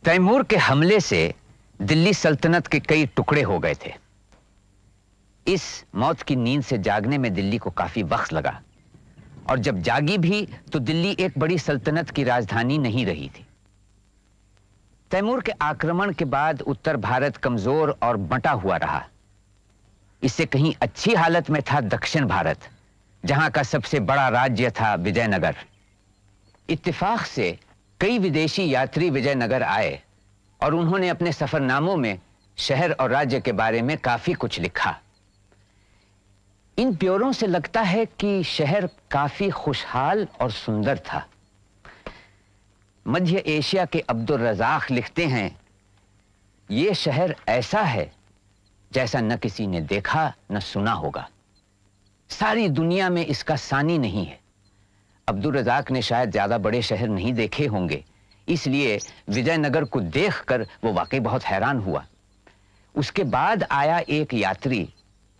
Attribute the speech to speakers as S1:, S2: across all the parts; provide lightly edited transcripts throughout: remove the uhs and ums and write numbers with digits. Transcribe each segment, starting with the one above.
S1: तैमूर के हमले से दिल्ली सल्तनत के कई टुकड़े हो गए थे। इस मौत की नींद से जागने में दिल्ली को काफी वक्त लगा, और जब जागी भी तो दिल्ली एक बड़ी सल्तनत की राजधानी नहीं रही थी। तैमूर के आक्रमण के बाद उत्तर भारत कमजोर और बंटा हुआ रहा। इससे कहीं अच्छी हालत में था दक्षिण भारत, जहां का सबसे बड़ा राज्य था विजयनगर। इत्तेफाक से कई विदेशी यात्री विजयनगर आए और उन्होंने अपने सफरनामों में शहर और राज्य के बारे में काफी कुछ लिखा। इन ब्यौरों से लगता है कि शहर काफी खुशहाल और सुंदर था। मध्य एशिया के अब्दुल रज़ाक लिखते हैं, यह शहर ऐसा है जैसा न किसी ने देखा न सुना होगा। सारी दुनिया में इसका सानी नहीं है। अब्दुल रज़ाक ने शायद ज्यादा बड़े शहर नहीं देखे होंगे, इसलिए विजयनगर को देखकर वो वाकई बहुत हैरान हुआ। उसके बाद आया एक यात्री,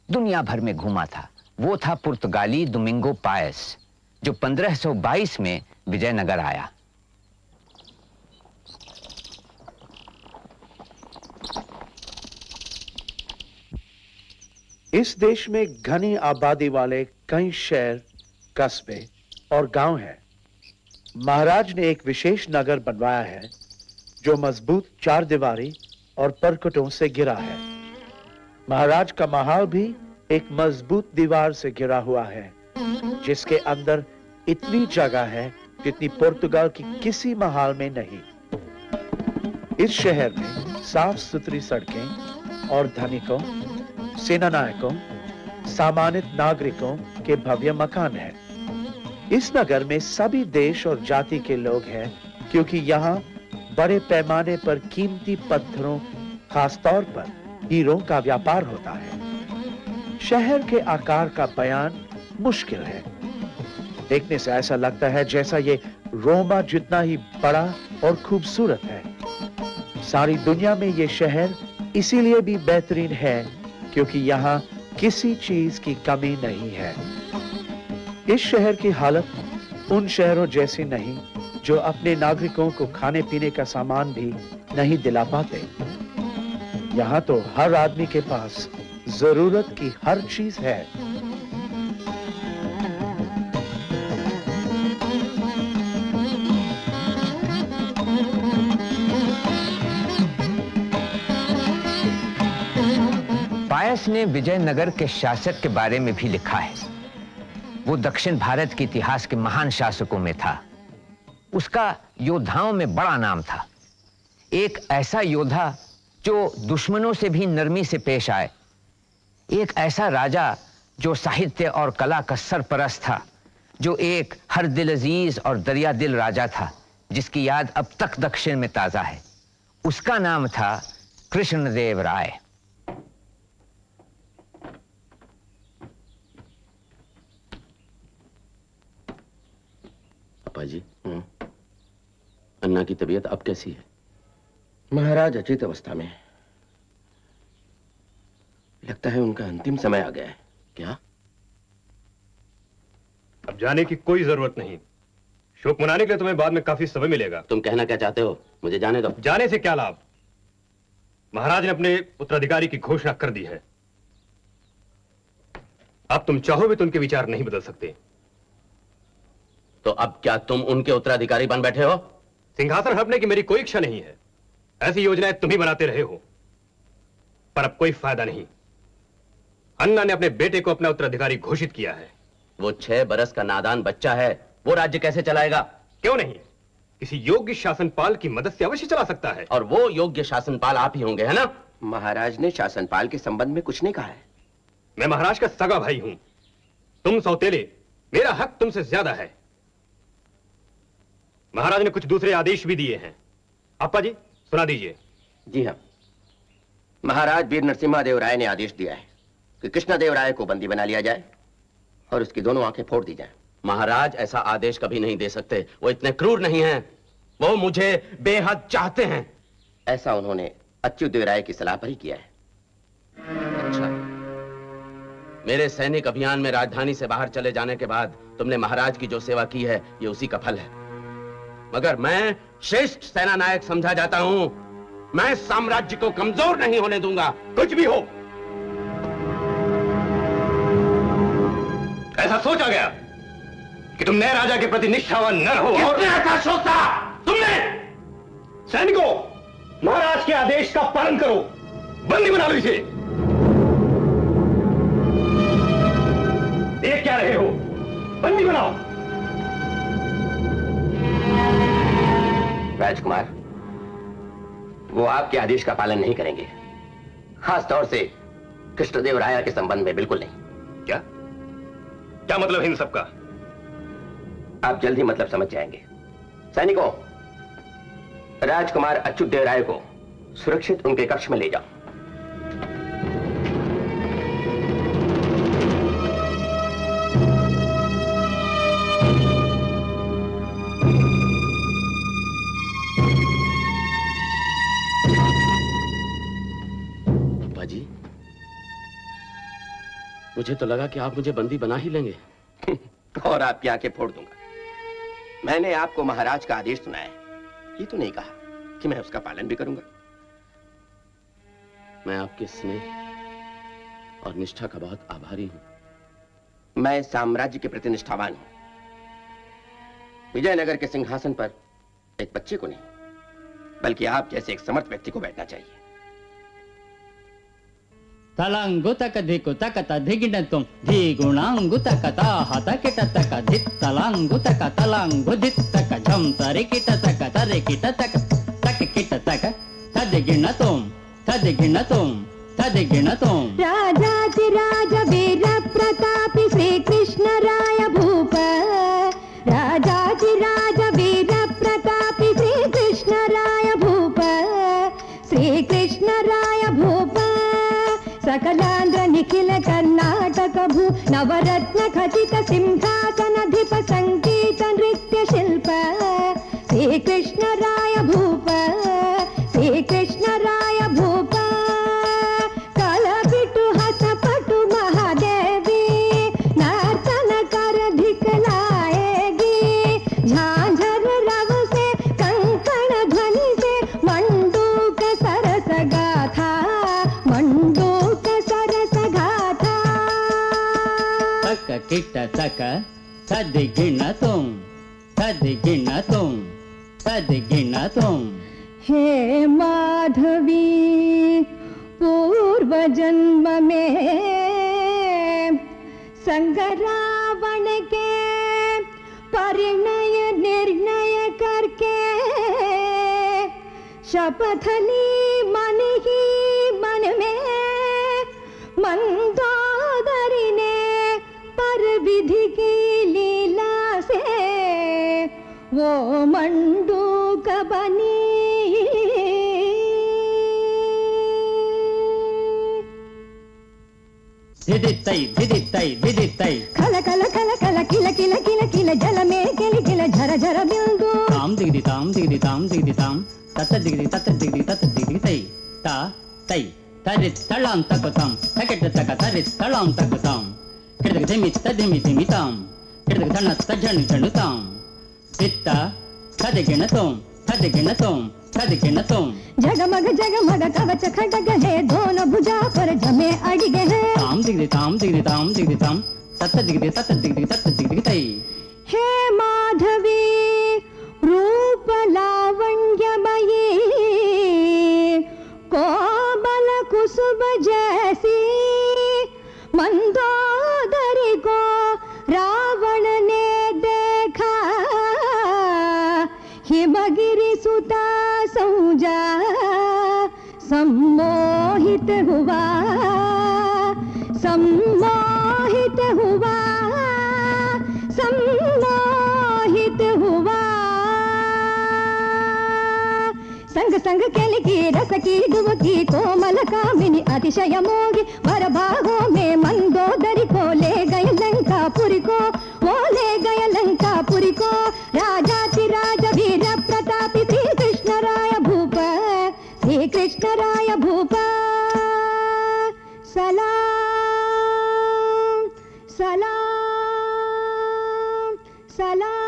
S1: दुनिया भर में घूमा था। वो था पुर्तगाली डोमिंगो पायस, जो 1522 में विजयनगर आया।
S2: इस देश में घनी आबादी वाले कई शहर, कस्बे और गांव हैं। महाराज ने एक विशेष नगर बनवाया है जो मजबूत चार दीवारी और परकटों से घिरा है। महाराज का महल भी एक मजबूत दीवार से घिरा हुआ है, जिसके अंदर इतनी जगह है जितनी पुर्तगाल की किसी महल में नहीं। इस शहर में साफ सुथरी सड़कें और धनिकों, सेनानायकों, सामान्य नागरिकों के भव्य मकान हैं। इस नगर में सभी देश और जाति के लोग हैं, क्योंकि यहाँ बड़े पैमाने पर कीमती पत्थरों, खासतौर पर हीरों का व्यापार होता है। शहर के आकार का बयान मुश्किल है। देखने से ऐसा लगता है जैसा ये रोमा जितना ही बड़ा और खूबसूरत है। सारी दुनिया में ये शहर इसीलिए भी बेहतरीन है क्योंकि यहाँ किसी चीज की कमी नहीं है। इस शहर की हालत उन शहरों जैसी नहीं जो अपने नागरिकों को खाने पीने का सामान भी नहीं दिला पाते। यहाँ तो हर आदमी के पास जरूरत की हर चीज है।
S1: पायस ने विजयनगर के शासक के बारे में भी लिखा है। वो दक्षिण भारत के इतिहास के महान शासकों में था। उसका योद्धाओं में बड़ा नाम था। एक ऐसा योद्धा जो दुश्मनों से भी नरमी से पेश आए। एक ऐसा राजा जो साहित्य और कला का सरपरस्त था, जो एक हर दिल अजीज और दरिया दिल राजा था, जिसकी याद अब तक दक्षिण में ताजा है। उसका नाम था कृष्णदेव राय।
S3: पापा जी, अन्ना की तबीयत अब कैसी है?
S4: महाराज अचेत अवस्था में है। लगता है उनका अंतिम समय आ गया है।
S3: क्या?
S5: अब जाने की कोई जरूरत नहीं। शोक मनाने के लिए तुम्हें बाद में काफी समय मिलेगा।
S3: तुम कहना क्या चाहते हो? मुझे जाने दो।
S5: जाने से क्या लाभ? महाराज ने अपने उत्तराधिकारी की घोषणा कर दी है। अब तुम चाहो भी तो उनके विचार नहीं बदल सकते।
S3: तो अब क्या तुम उनके उत्तराधिकारी बन बैठे हो?
S5: सिंहासन हड़पने की मेरी कोई इच्छा नहीं है। ऐसी योजनाएं तुम ही बनाते रहे हो, पर अब कोई फायदा नहीं। अन्ना ने अपने बेटे को अपना उत्तराधिकारी घोषित किया है।
S3: वो 6 बरस का नादान बच्चा है, वो राज्य कैसे चलाएगा?
S5: क्यों नहीं, किसी योग्य शासनपाल की मदद से अवश्य चला सकता है।
S3: और वो योग्य शासनपाल आप ही होंगे, है ना?
S4: महाराज ने शासनपाल के संबंध में कुछ नहीं कहा है।
S5: मैं महाराज का सगा भाई हूं। तुम सौतेले, मेरा हक तुमसे ज्यादा है। महाराज ने कुछ दूसरे आदेश भी दिए हैं। अप्पा जी सुना दीजिए।
S4: जी हाँ, महाराज वीर नरसिम्हा राय ने आदेश दिया है कि कृष्णदेव राय को बंदी बना लिया जाए और उसकी दोनों आंखें फोड़ दी जाएं।
S3: महाराज ऐसा आदेश कभी नहीं दे सकते। वो इतने क्रूर नहीं हैं। वो मुझे बेहद चाहते हैं।
S4: ऐसा उन्होंने अच्युतदेव राय की सलाह पर ही किया है।
S3: अच्छा, मेरे सैनिक अभियान में राजधानी से बाहर चले जाने के बाद तुमने महाराज की जो सेवा की है, ये उसी का फल है। मगर मैं श्रेष्ठ सेना नायक समझा जाता हूं। मैं साम्राज्य को कमजोर नहीं होने दूंगा, कुछ भी हो।
S5: ऐसा सोचा गया कि तुम नए राजा के प्रति निष्ठावान न रहो और
S3: ऐसा सोचा तुमने?
S5: सैनिकों, महाराज के आदेश का पालन करो, बंदी बना लो इसे। देख क्या रहे हो, बंदी बनाओ।
S4: राजकुमार, वो आपके आदेश का पालन नहीं करेंगे, खास तौर से कृष्णदेव राय के संबंध में बिल्कुल नहीं।
S5: क्या क्या मतलब है इन सबका?
S4: आप जल्द ही मतलब समझ जाएंगे। सैनिकों, राजकुमार अच्युत देव राय को सुरक्षित उनके कक्ष में ले जाओ।
S3: जी, मुझे तो लगा कि आप मुझे बंदी बना ही लेंगे।
S4: और आपकी आंखें फोड़ दूंगा। मैंने आपको महाराज का आदेश सुनाया है, ये तो नहीं कहा कि मैं उसका पालन भी करूंगा।
S3: मैं आपके स्नेह और निष्ठा का बहुत आभारी हूं।
S4: मैं साम्राज्य के प्रति निष्ठावान हूं। विजयनगर के सिंहासन पर एक बच्चे को नहीं, बल्कि आप जैसे एक समर्थ व्यक्ति को बैठना चाहिए।
S6: तलांगुतक धिकुतक तधिगिणतुम धीगुणांगुतक ताहतकिटतक धित्तलांगुतक तलांगुधित्तक झम तरिकिटतक तरिकिटतक तककिटतक तधिगिणतुम तधिगिणतुम तधिगिणतुम।
S7: राजाधिराज वीर प्रतापी श्री कृष्ण राय भूप। राजाधिराज वीर प्रतापी श्री कृष्ण राय भूप। श्री कृष्ण राय भूप। सकलांध्र निखिल कर्नाटक भू नवरत्न खचित सिंहासनाधिप संगीत नृत्य शिल्प। श्री कृष्ण राय भूप। श्री कृष्ण राय भूप। कलपिटु हसपटु महादेवी नर्तन कर दिखलाएगी। झांझर रव से कंकण ध्वनि से मंडूक सरस गाथा। मंडूक सरस गाथा।
S6: तक किट तक तधिगिणतुम तधिगिणतुम तधिगिणतुम।
S7: हे माधवी, पूर्व जन्म में संग रावण के परिणय निर्णय करके शपथ ली मन ही मन में। मंदोदरी ने पर विधि की लीला से वो मंडूक बनी।
S6: धिदित्तै धिदित्तै धिदित्तै
S7: खल खल खल खल किल किल किल किल जल में किल किल झर झर बिंदु।
S6: ताम दिगदिताम दिगदिताम दिगदिताम तत दिगदि तत दिगदि तत दिगदितै ता तै तरित्तलां तकुतां तकिटतक तरित्तलां तकुतां किडदक धिमित्त धिमिधिमितां किडदक धनत्त झणु झणुतां दित्ता तधिगिणतुम तधिगिणतुम तधिगिणतुम।
S7: जगमग जगमग कवच खड्ग है दोनों भुजा पर जमे अड़िगे हैं।
S6: ताम दिगदिताम दिगदिताम दिगदिताम तत दिगदि तत दिगदि तत दिगदितै।
S7: हे माधवी, रूप लावण्यमयी कोमल कुसुम जैसी। मंदोदरी को रावण ने देखा। हिमगिरि सुता सौजा सम्मोहित हुआ। सम्मोहित हुआ। सम्मोहित हुआ। संग संग केली की रस की दुबकी कोमल कामिनी अतिशय मोगी। वर भागों में मंदोदरी को ले गए लंकापुरी को। वो ले गए लंकापुरी को। राजाधिराज वीर प्रतापी श्री कृष्ण राय भूप। श्री कृष्ण राय भूप। सलाम सलाम सलाम।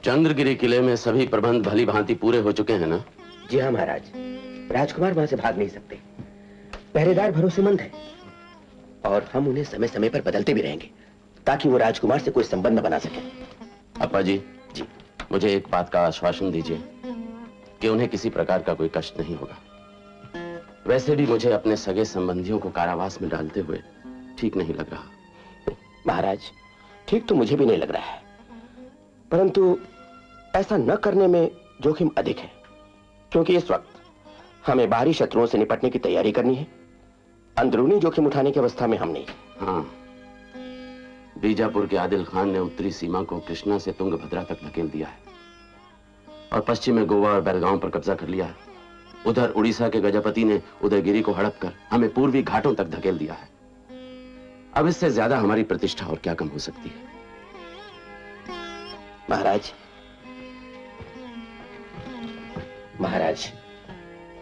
S3: चंद्रगिरी किले में सभी प्रबंध भली भांति पूरे हो चुके हैं ना?
S4: जी हाँ महाराज, राजकुमार वहां से भाग नहीं सकते। पहरेदार भरोसेमंद है और हम उन्हें समय समय पर बदलते भी रहेंगे ताकि वो राजकुमार से कोई संबंध न बना सके।
S3: अपा जी, मुझे एक बात का आश्वासन दीजिए कि उन्हें किसी प्रकार का कोई कष्ट नहीं होगा। वैसे भी मुझे अपने सगे संबंधियों को कारावास में डालते हुए ठीक नहीं लग रहा।
S4: महाराज, ठीक तो मुझे भी नहीं लग रहा है, परंतु ऐसा न करने में जोखिम अधिक है, क्योंकि इस वक्त हमें बाहरी शत्रुओं से निपटने की तैयारी करनी है। अंदरूनी जोखिम उठाने की अवस्था में हम नहीं।
S3: हाँ, बीजापुर के आदिल खान ने उत्तरी सीमा को कृष्णा से तुंगभद्रा तक धकेल दिया है और पश्चिम में गोवा और बेलगांव पर कब्जा कर लिया है। उधर उड़ीसा के गजपति ने उदयगिरी को हड़प कर हमें पूर्वी घाटों तक धकेल दिया है। अब इससे ज्यादा हमारी प्रतिष्ठा और क्या कम हो सकती है?
S4: महाराज,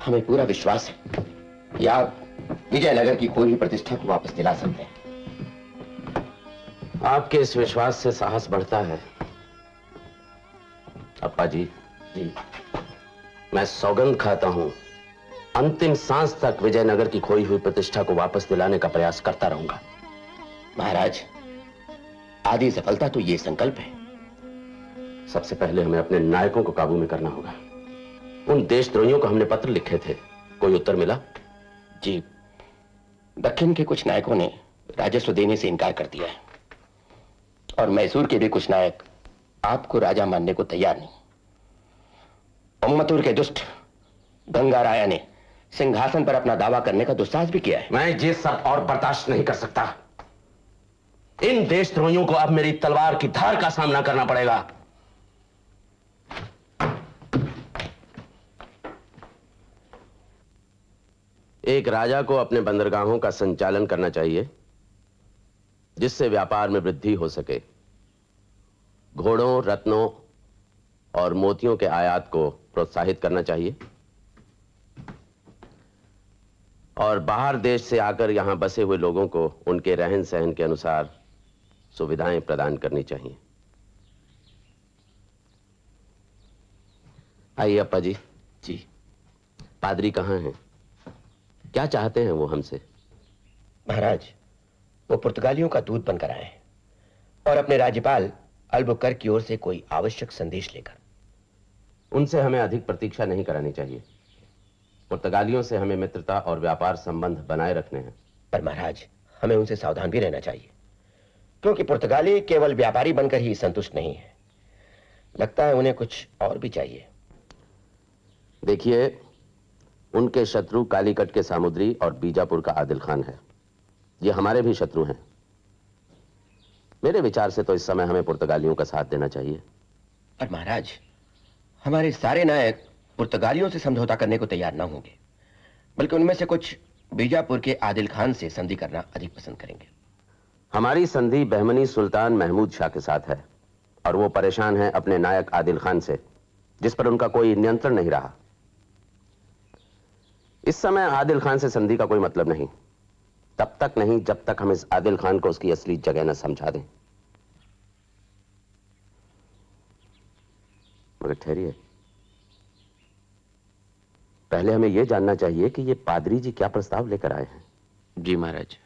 S4: हमें पूरा विश्वास है कि आप विजयनगर की खोई हुई प्रतिष्ठा को वापस दिला सकते हैं।
S3: आपके इस विश्वास से साहस बढ़ता है। अप्पा जी, मैं सौगंध खाता हूं, अंतिम सांस तक विजयनगर की खोई हुई प्रतिष्ठा को वापस दिलाने का प्रयास करता रहूंगा।
S4: महाराज, आदि सफलता तो ये संकल्प है।
S3: सबसे पहले हमें अपने नायकों को काबू में करना होगा। उन देशद्रोहियों को हमने पत्र लिखे थे, कोई उत्तर मिला?
S4: जी, दक्षिण के कुछ नायकों ने राजस्व देने से इनकार कर दिया है और मैसूर के भी कुछ नायक आपको राजा मानने को तैयार नहीं। उम्मतूर के दुष्ट गंगा राया ने सिंहासन पर अपना दावा करने का दुस्साहस भी किया है।
S3: मैं ये सब और बर्दाश्त नहीं कर सकता। इन देशद्रोहियों को अब मेरी तलवार की धार का सामना करना पड़ेगा। एक राजा को अपने बंदरगाहों का संचालन करना चाहिए जिससे व्यापार में वृद्धि हो सके। घोड़ों, रत्नों और मोतियों के आयात को प्रोत्साहित करना चाहिए और बाहर देश से आकर यहां बसे हुए लोगों को उनके रहन सहन के अनुसार सुविधाएं प्रदान करनी चाहिए। आइए अप्पा जी। पादरी कहां हैं? क्या चाहते हैं वो हमसे?
S4: महाराज, वो पुर्तगालियों का दूत बनकर आए हैं और अपने राज्यपाल अल्बुकर्क की ओर से कोई आवश्यक संदेश लेकर।
S3: उनसे हमें अधिक प्रतीक्षा नहीं करानी चाहिए। पुर्तगालियों से हमें मित्रता और व्यापार संबंध बनाए रखने हैं।
S4: पर महाराज, हमें उनसे सावधान भी रहना चाहिए, क्योंकि पुर्तगाली केवल व्यापारी बनकर ही संतुष्ट नहीं है। लगता है उन्हें कुछ और भी चाहिए।
S3: देखिए, उनके शत्रु कालीकट के सामुद्री और बीजापुर का आदिल खान है। ये हमारे भी शत्रु हैं। मेरे विचार से तो इस समय हमें पुर्तगालियों का साथ देना चाहिए।
S4: पर महाराज, हमारे सारे नायक पुर्तगालियों से समझौता करने को तैयार ना होंगे, बल्कि उनमें से कुछ बीजापुर के आदिल खान से संधि करना अधिक पसंद करेंगे।
S3: हमारी संधि बहमनी सुल्तान महमूद शाह के साथ है और वो परेशान है अपने नायक आदिल खान से, जिस पर उनका कोई नियंत्रण नहीं रहा। इस समय आदिल खान से संधि का कोई मतलब नहीं, तब तक नहीं जब तक हम इस आदिल खान को उसकी असली जगह न समझा दें। मगर ठहरिए, पहले हमें यह जानना चाहिए कि ये पादरी जी क्या प्रस्ताव लेकर आए हैं।
S4: जी महाराज।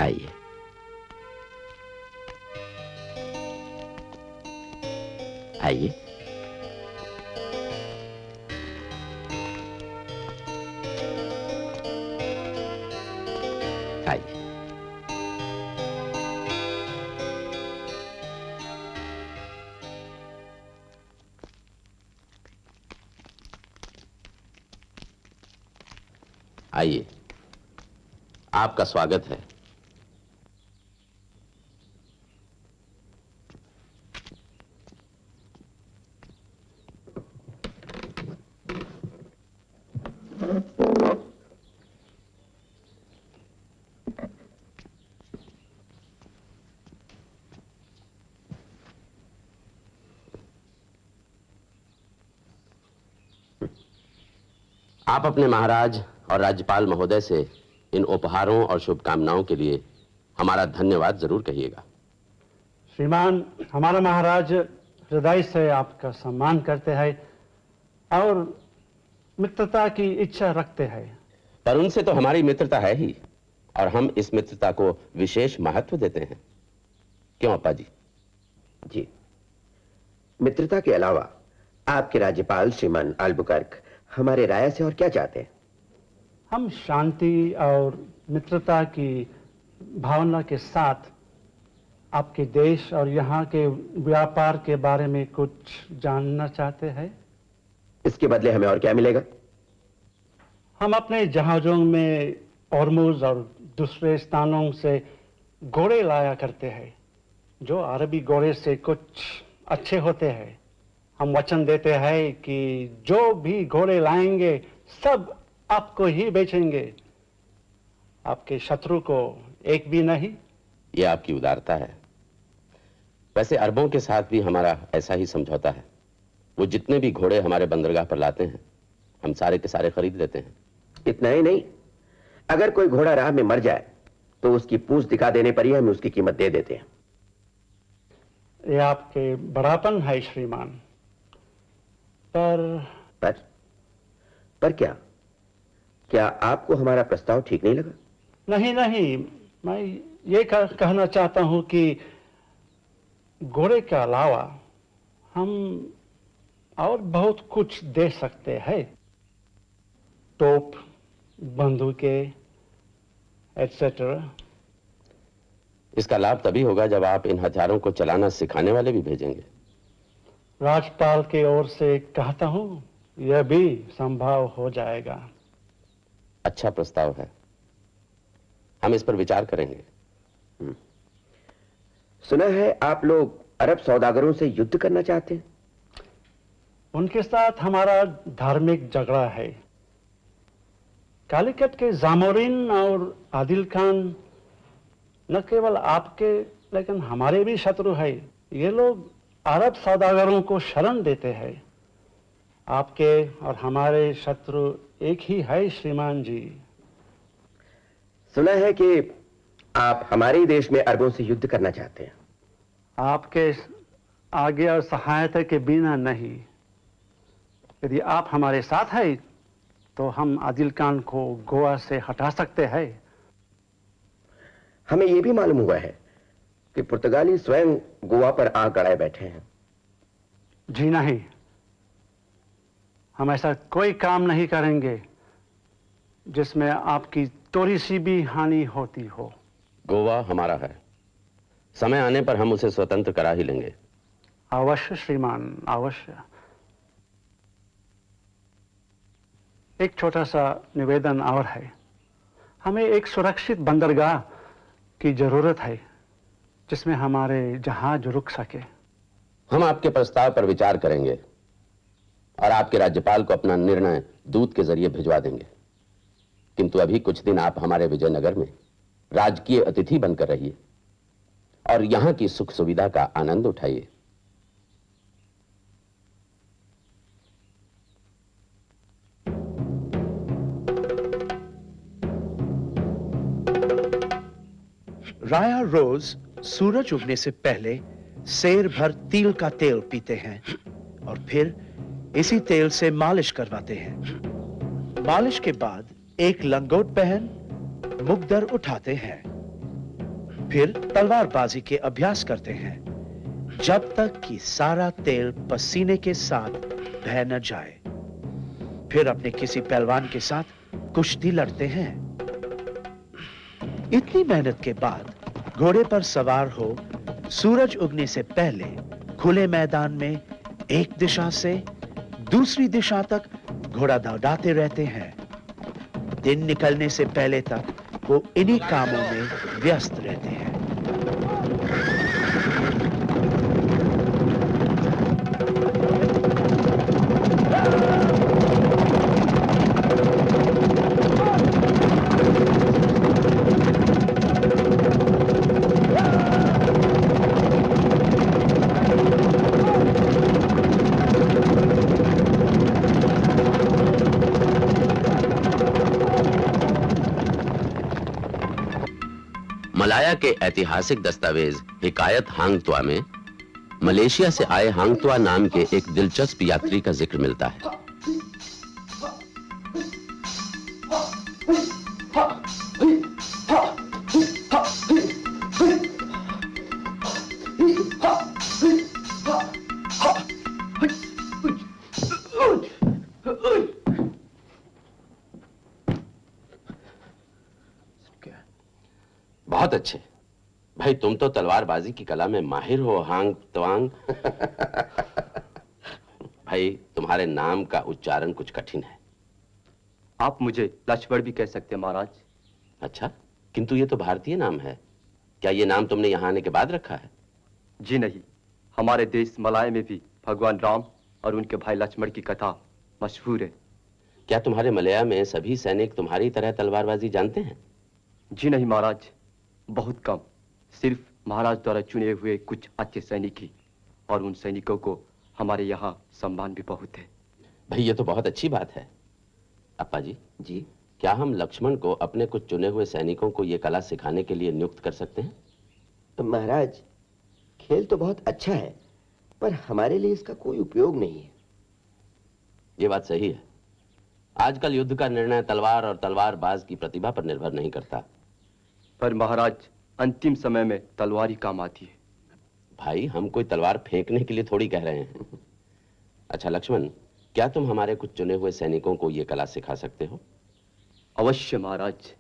S4: आइए। आइए। आइए।
S3: आइए, आपका स्वागत है। आप अपने महाराज और राज्यपाल महोदय से इन उपहारों और शुभकामनाओं के लिए हमारा धन्यवाद जरूर कहिएगा।
S8: श्रीमान, हमारा महाराज हृदय से आपका सम्मान करते हैं और मित्रता की इच्छा रखते हैं।
S3: पर उनसे तो हमारी मित्रता है ही, और हम इस मित्रता को विशेष महत्व देते हैं। क्यों अप्पा जी?
S4: जी, मित्रता के अलावा आपके राज्यपाल श्रीमान अल्बुकर्क हमारे राय से और क्या चाहते हैं?
S8: हम शांति और मित्रता की भावना के साथ आपके देश और यहाँ के व्यापार के बारे में कुछ जानना चाहते हैं।
S4: इसके बदले हमें और क्या मिलेगा?
S8: हम अपने जहाजों में हॉर्मुज और दूसरे स्थानों से घोड़े लाया करते हैं, जो अरबी घोड़े से कुछ अच्छे होते हैं। हम वचन देते हैं कि जो भी घोड़े लाएंगे सब आपको ही बेचेंगे, आपके शत्रु को एक भी नहीं।
S3: ये आपकी उदारता है। वैसे अरबों के साथ भी हमारा ऐसा ही समझौता है। वो जितने भी घोड़े हमारे बंदरगाह पर लाते हैं, हम सारे के सारे खरीद लेते हैं।
S4: इतना ही नहीं, अगर कोई घोड़ा राह में मर जाए तो उसकी पूंछ दिखा देने पर ही हम उसकी कीमत दे देते हैं।
S8: ये आपके बड़ापन है श्रीमान।
S4: पर क्या आपको हमारा प्रस्ताव ठीक नहीं लगा?
S8: नहीं, मैं ये कहना चाहता हूं कि घोड़े के अलावा हम और बहुत कुछ दे सकते हैं। तोप, बंदूकें, एटसेट्रा।
S3: इसका लाभ तभी होगा जब आप इन हथियारों को चलाना सिखाने वाले भी भेजेंगे।
S8: राज्यपाल की ओर से कहता हूं, यह भी संभव हो जाएगा।
S3: अच्छा प्रस्ताव है, हम इस पर विचार करेंगे।
S4: सुना है आप लोग अरब सौदागरों से युद्ध करना चाहते हैं।
S8: उनके साथ हमारा धार्मिक झगड़ा है। कालीकट के जामोरिन और आदिल खान न केवल आपके लेकिन हमारे भी शत्रु है। ये लोग अरब सौदागरों को शरण देते हैं। आपके और हमारे शत्रु एक ही है श्रीमान जी।
S4: सुना है कि आप हमारे ही देश में अरबों से युद्ध करना चाहते हैं।
S8: आपके आगे और सहायता के बिना नहीं। यदि आप हमारे साथ हैं तो हम आदिल खान को गोवा से हटा सकते हैं।
S4: हमें यह भी मालूम हुआ है कि पुर्तगाली स्वयं गोवा पर आग गड़ाए बैठे हैं।
S8: जी नहीं, हम ऐसा कोई काम नहीं करेंगे जिसमें आपकी थोड़ी सी भी हानि होती हो।
S3: गोवा हमारा है, समय आने पर हम उसे स्वतंत्र करा ही लेंगे।
S8: अवश्य श्रीमान, अवश्य। एक छोटा सा निवेदन और है। हमें एक सुरक्षित बंदरगाह की जरूरत है जिसमें हमारे जहाज रुक सके।
S3: हम आपके प्रस्ताव पर विचार करेंगे और आपके राज्यपाल को अपना निर्णय दूत के जरिए भिजवा देंगे। किंतु अभी कुछ दिन आप हमारे विजयनगर में राजकीय अतिथि बनकर रहिए और यहां की सुख सुविधा का आनंद उठाइए।
S2: राया रोज सूरज उगने से पहले सेर भर तिल का तेल पीते हैं और फिर इसी तेल से मालिश करवाते हैं। मालिश के बाद एक लंगोट पहन मुकदर उठाते हैं, फिर तलवारबाजी के अभ्यास करते हैं जब तक कि सारा तेल पसीने के साथ बह न जाए। फिर अपने किसी पहलवान के साथ कुश्ती लड़ते हैं। इतनी मेहनत के बाद घोड़े पर सवार हो सूरज उगने से पहले खुले मैदान में एक दिशा से दूसरी दिशा तक घोड़ा दौड़ाते रहते हैं। दिन निकलने से पहले तक वो इन्हीं कामों में व्यस्त रहते हैं।
S3: हिमालय के ऐतिहासिक दस्तावेज हिकायत हांगत्वा में मलेशिया से आए हांगत्वा नाम के एक दिलचस्प यात्री का जिक्र मिलता है। बहुत अच्छे भाई, तुम तो तलवारबाजी की कला में माहिर हो हांग त्वांग। भाई तुम्हारे नाम का उच्चारण कुछ कठिन है।
S9: आप मुझे लक्ष्मण भी कह सकते हैं महाराज।
S3: अच्छा, किंतु ये तो भारतीय नाम है। क्या ये नाम तुमने यहाँ आने के बाद रखा है?
S9: जी नहीं, हमारे देश मलाय में भी भगवान राम और उनके भाई लक्ष्मण की कथा मशहूर है।
S3: क्या तुम्हारे मलया में सभी सैनिक तुम्हारी तरह तलवारबाजी जानते हैं?
S9: जी नहीं महाराज, बहुत कम। सिर्फ महाराज द्वारा चुने हुए कुछ अच्छे सैनिक ही, और उन सैनिकों को हमारे यहाँ सम्मान भी बहुत है।
S3: भाई ये तो बहुत अच्छी बात है। अप्पा जी, क्या हम लक्ष्मण को अपने कुछ चुने हुए सैनिकों को ये कला सिखाने के लिए नियुक्त कर सकते हैं?
S4: तो महाराज, खेल तो बहुत अच्छा है, पर हमारे लिए इसका कोई उपयोग नहीं है।
S3: ये बात सही है। आजकल युद्ध का निर्णय तलवार और तलवारबाज की प्रतिभा पर निर्भर नहीं करता।
S9: पर महाराज, अंतिम समय में तलवार ही काम आती है।
S3: भाई हम कोई तलवार फेंकने के लिए थोड़ी कह रहे हैं। अच्छा लक्ष्मण, क्या तुम हमारे कुछ चुने हुए सैनिकों को ये कला सिखा सकते हो?
S9: अवश्य महाराज,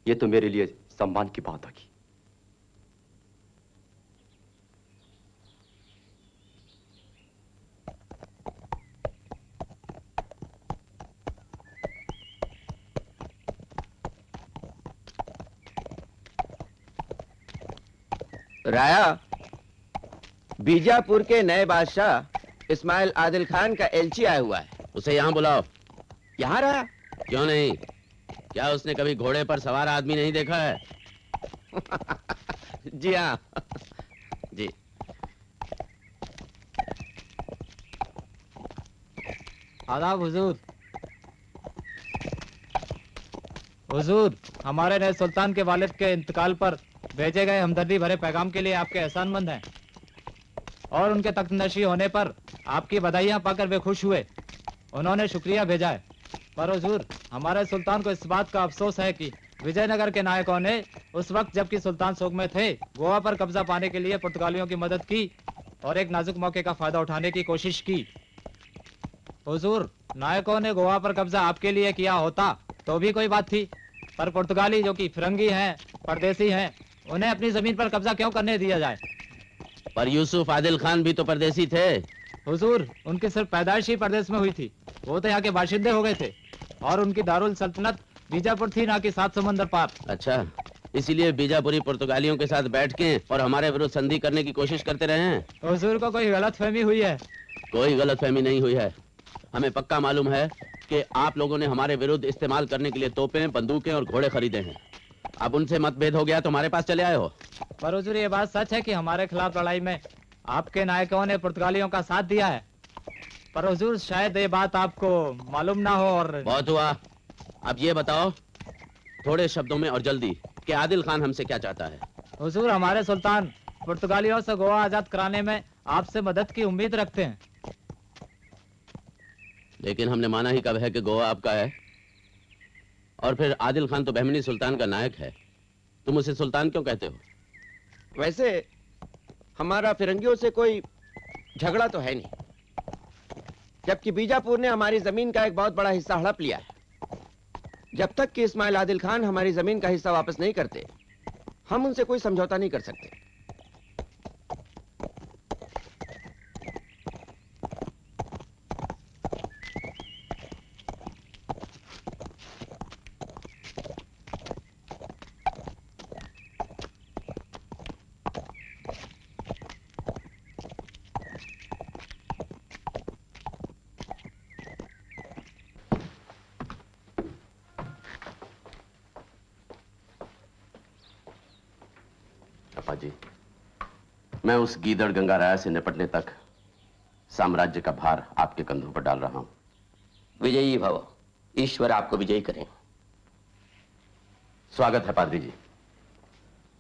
S9: ये तो मेरे लिए सम्मान की बात होगी।
S10: राया, बीजापुर के नए बादशाह इस्माइल आदिल खान का एलची आया हुआ है।
S3: उसे यहाँ बुलाओ।
S10: यहाँ रहा?
S3: क्यों नहीं? क्या उसने कभी घोड़े पर सवार आदमी नहीं देखा है?
S10: जी हाँ।
S3: जी।
S11: आदाब हुजूर। हुजूर, हमारे नए सुल्तान के वालिद के इंतकाल पर भेजे गए हमदर्दी भरे पैगाम के लिए आपके एहसानमंद हैं, और उनके तख्तनशी होने पर आपकी बधाइयां पाकर वे खुश हुए। उन्होंने शुक्रिया भेजा है। पर हुजूर, हमारे सुल्तान को इस बात का अफसोस है कि विजयनगर के नायकों ने उस वक्त जबकि सुल्तान सोग में थे, गोवा पर कब्जा पाने के लिए पुर्तगालियों की मदद की और एक नाजुक मौके का फायदा उठाने की कोशिश की। हुजूर, नायकों ने गोवा पर कब्जा आपके लिए किया होता तो भी कोई बात थी, पर पुर्तगाली जो कि फिरंगी हैं, परदेसी हैं, उन्हें अपनी जमीन पर कब्जा क्यों करने दिया जाए?
S3: पर यूसुफ आदिल खान भी तो परदेसी थे।
S11: हुजूर, उनकी सिर्फ पैदाइश ही परदेश में हुई थी। वो तो यहाँ के बाशिंदे हो गए थे, और उनकी दारुल सल्तनत बीजापुर थी, ना कि 7 समंदर पार।
S3: अच्छा, इसीलिए बीजापुरी पुर्तगालियों के साथ बैठ के और हमारे विरुद्ध संधि करने की कोशिश करते रहे हैं।
S11: हुजूर को कोई गलतफहमी हुई है?
S3: कोई गलतफहमी नहीं हुई है। हमें पक्का मालूम है कि आप लोगों ने हमारे विरुद्ध इस्तेमाल करने के लिए तोपें, बंदूकें और घोड़े खरीदे हैं। अब उनसे मतभेद हो गया तो हमारे पास चले आए हो।
S11: पर हुजूर, ये बात सच है कि हमारे खिलाफ लड़ाई में आपके नायकों ने पुर्तगालियों का साथ दिया है। पर हुजूर, शायद ये बात आपको मालूम ना हो। और
S3: बहुत हुआ। अब ये बताओ थोड़े शब्दों में और जल्दी कि आदिल खान हमसे क्या चाहता है?
S11: हुजूर, हमारे सुल्तान पुर्तगालियों से गोवा आजाद कराने में आपसे मदद की उम्मीद रखते हैं।
S3: लेकिन हमने माना ही कब है कि गोवा आपका है? और फिर आदिल खान तो बहमनी सुल्तान का नायक है, तुम उसे सुल्तान क्यों कहते हो?
S10: वैसे हमारा फिरंगियों से कोई झगड़ा तो है नहीं, जबकि बीजापुर ने हमारी जमीन का एक बहुत बड़ा हिस्सा हड़प लिया है। जब तक कि इस्माइल आदिल खान हमारी जमीन का हिस्सा वापस नहीं करते, हम उनसे कोई समझौता नहीं कर सकते।
S3: अप्पा जी, मैं उस गीदड़ गंगाराया से निपटने तक साम्राज्य का भार आपके कंधों पर डाल रहा हूं।
S4: विजयी भव, ईश्वर आपको विजयी करें।
S3: स्वागत है पादरी जी।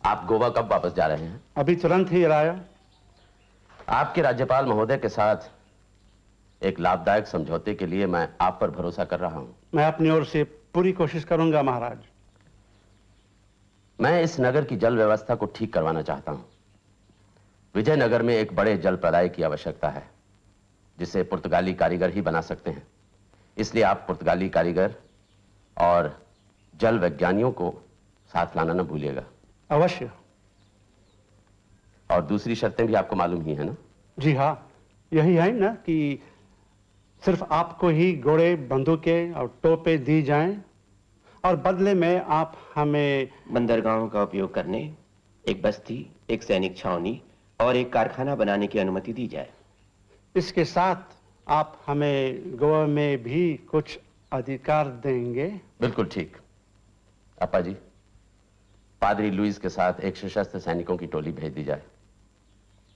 S3: आप गोवा कब वापस जा रहे हैं?
S8: अभी तुरंत ही राया।
S3: आपके राज्यपाल महोदय के साथ एक लाभदायक समझौते के लिए मैं आप पर भरोसा कर रहा हूं।
S8: मैं अपनी ओर से पूरी कोशिश करूंगा महाराज।
S3: मैं इस नगर की जल व्यवस्था को ठीक करवाना चाहता हूं। विजयनगर में एक बड़े जल प्रदाय की आवश्यकता है, जिसे पुर्तगाली कारीगर ही बना सकते हैं। इसलिए आप पुर्तगाली कारीगर और जल वैज्ञानियों को साथ लाना न भूलिएगा।
S8: अवश्य।
S3: और दूसरी शर्तें भी आपको मालूम ही है ना?
S8: जी हाँ, यही है ना कि सिर्फ आपको ही घोड़े, बंदूकें और तोपें दी जाएं और बदले में आप हमें
S4: बंदरगाहों का उपयोग करने, एक बस्ती, एक सैनिक छावनी और एक कारखाना बनाने की अनुमति दी जाए।
S8: इसके साथ आप हमें गोवा में भी कुछ अधिकार देंगे।
S3: बिल्कुल ठीक। अपा जी, पादरी लुइस के साथ एक सशस्त्र सैनिकों की टोली भेज दी जाए।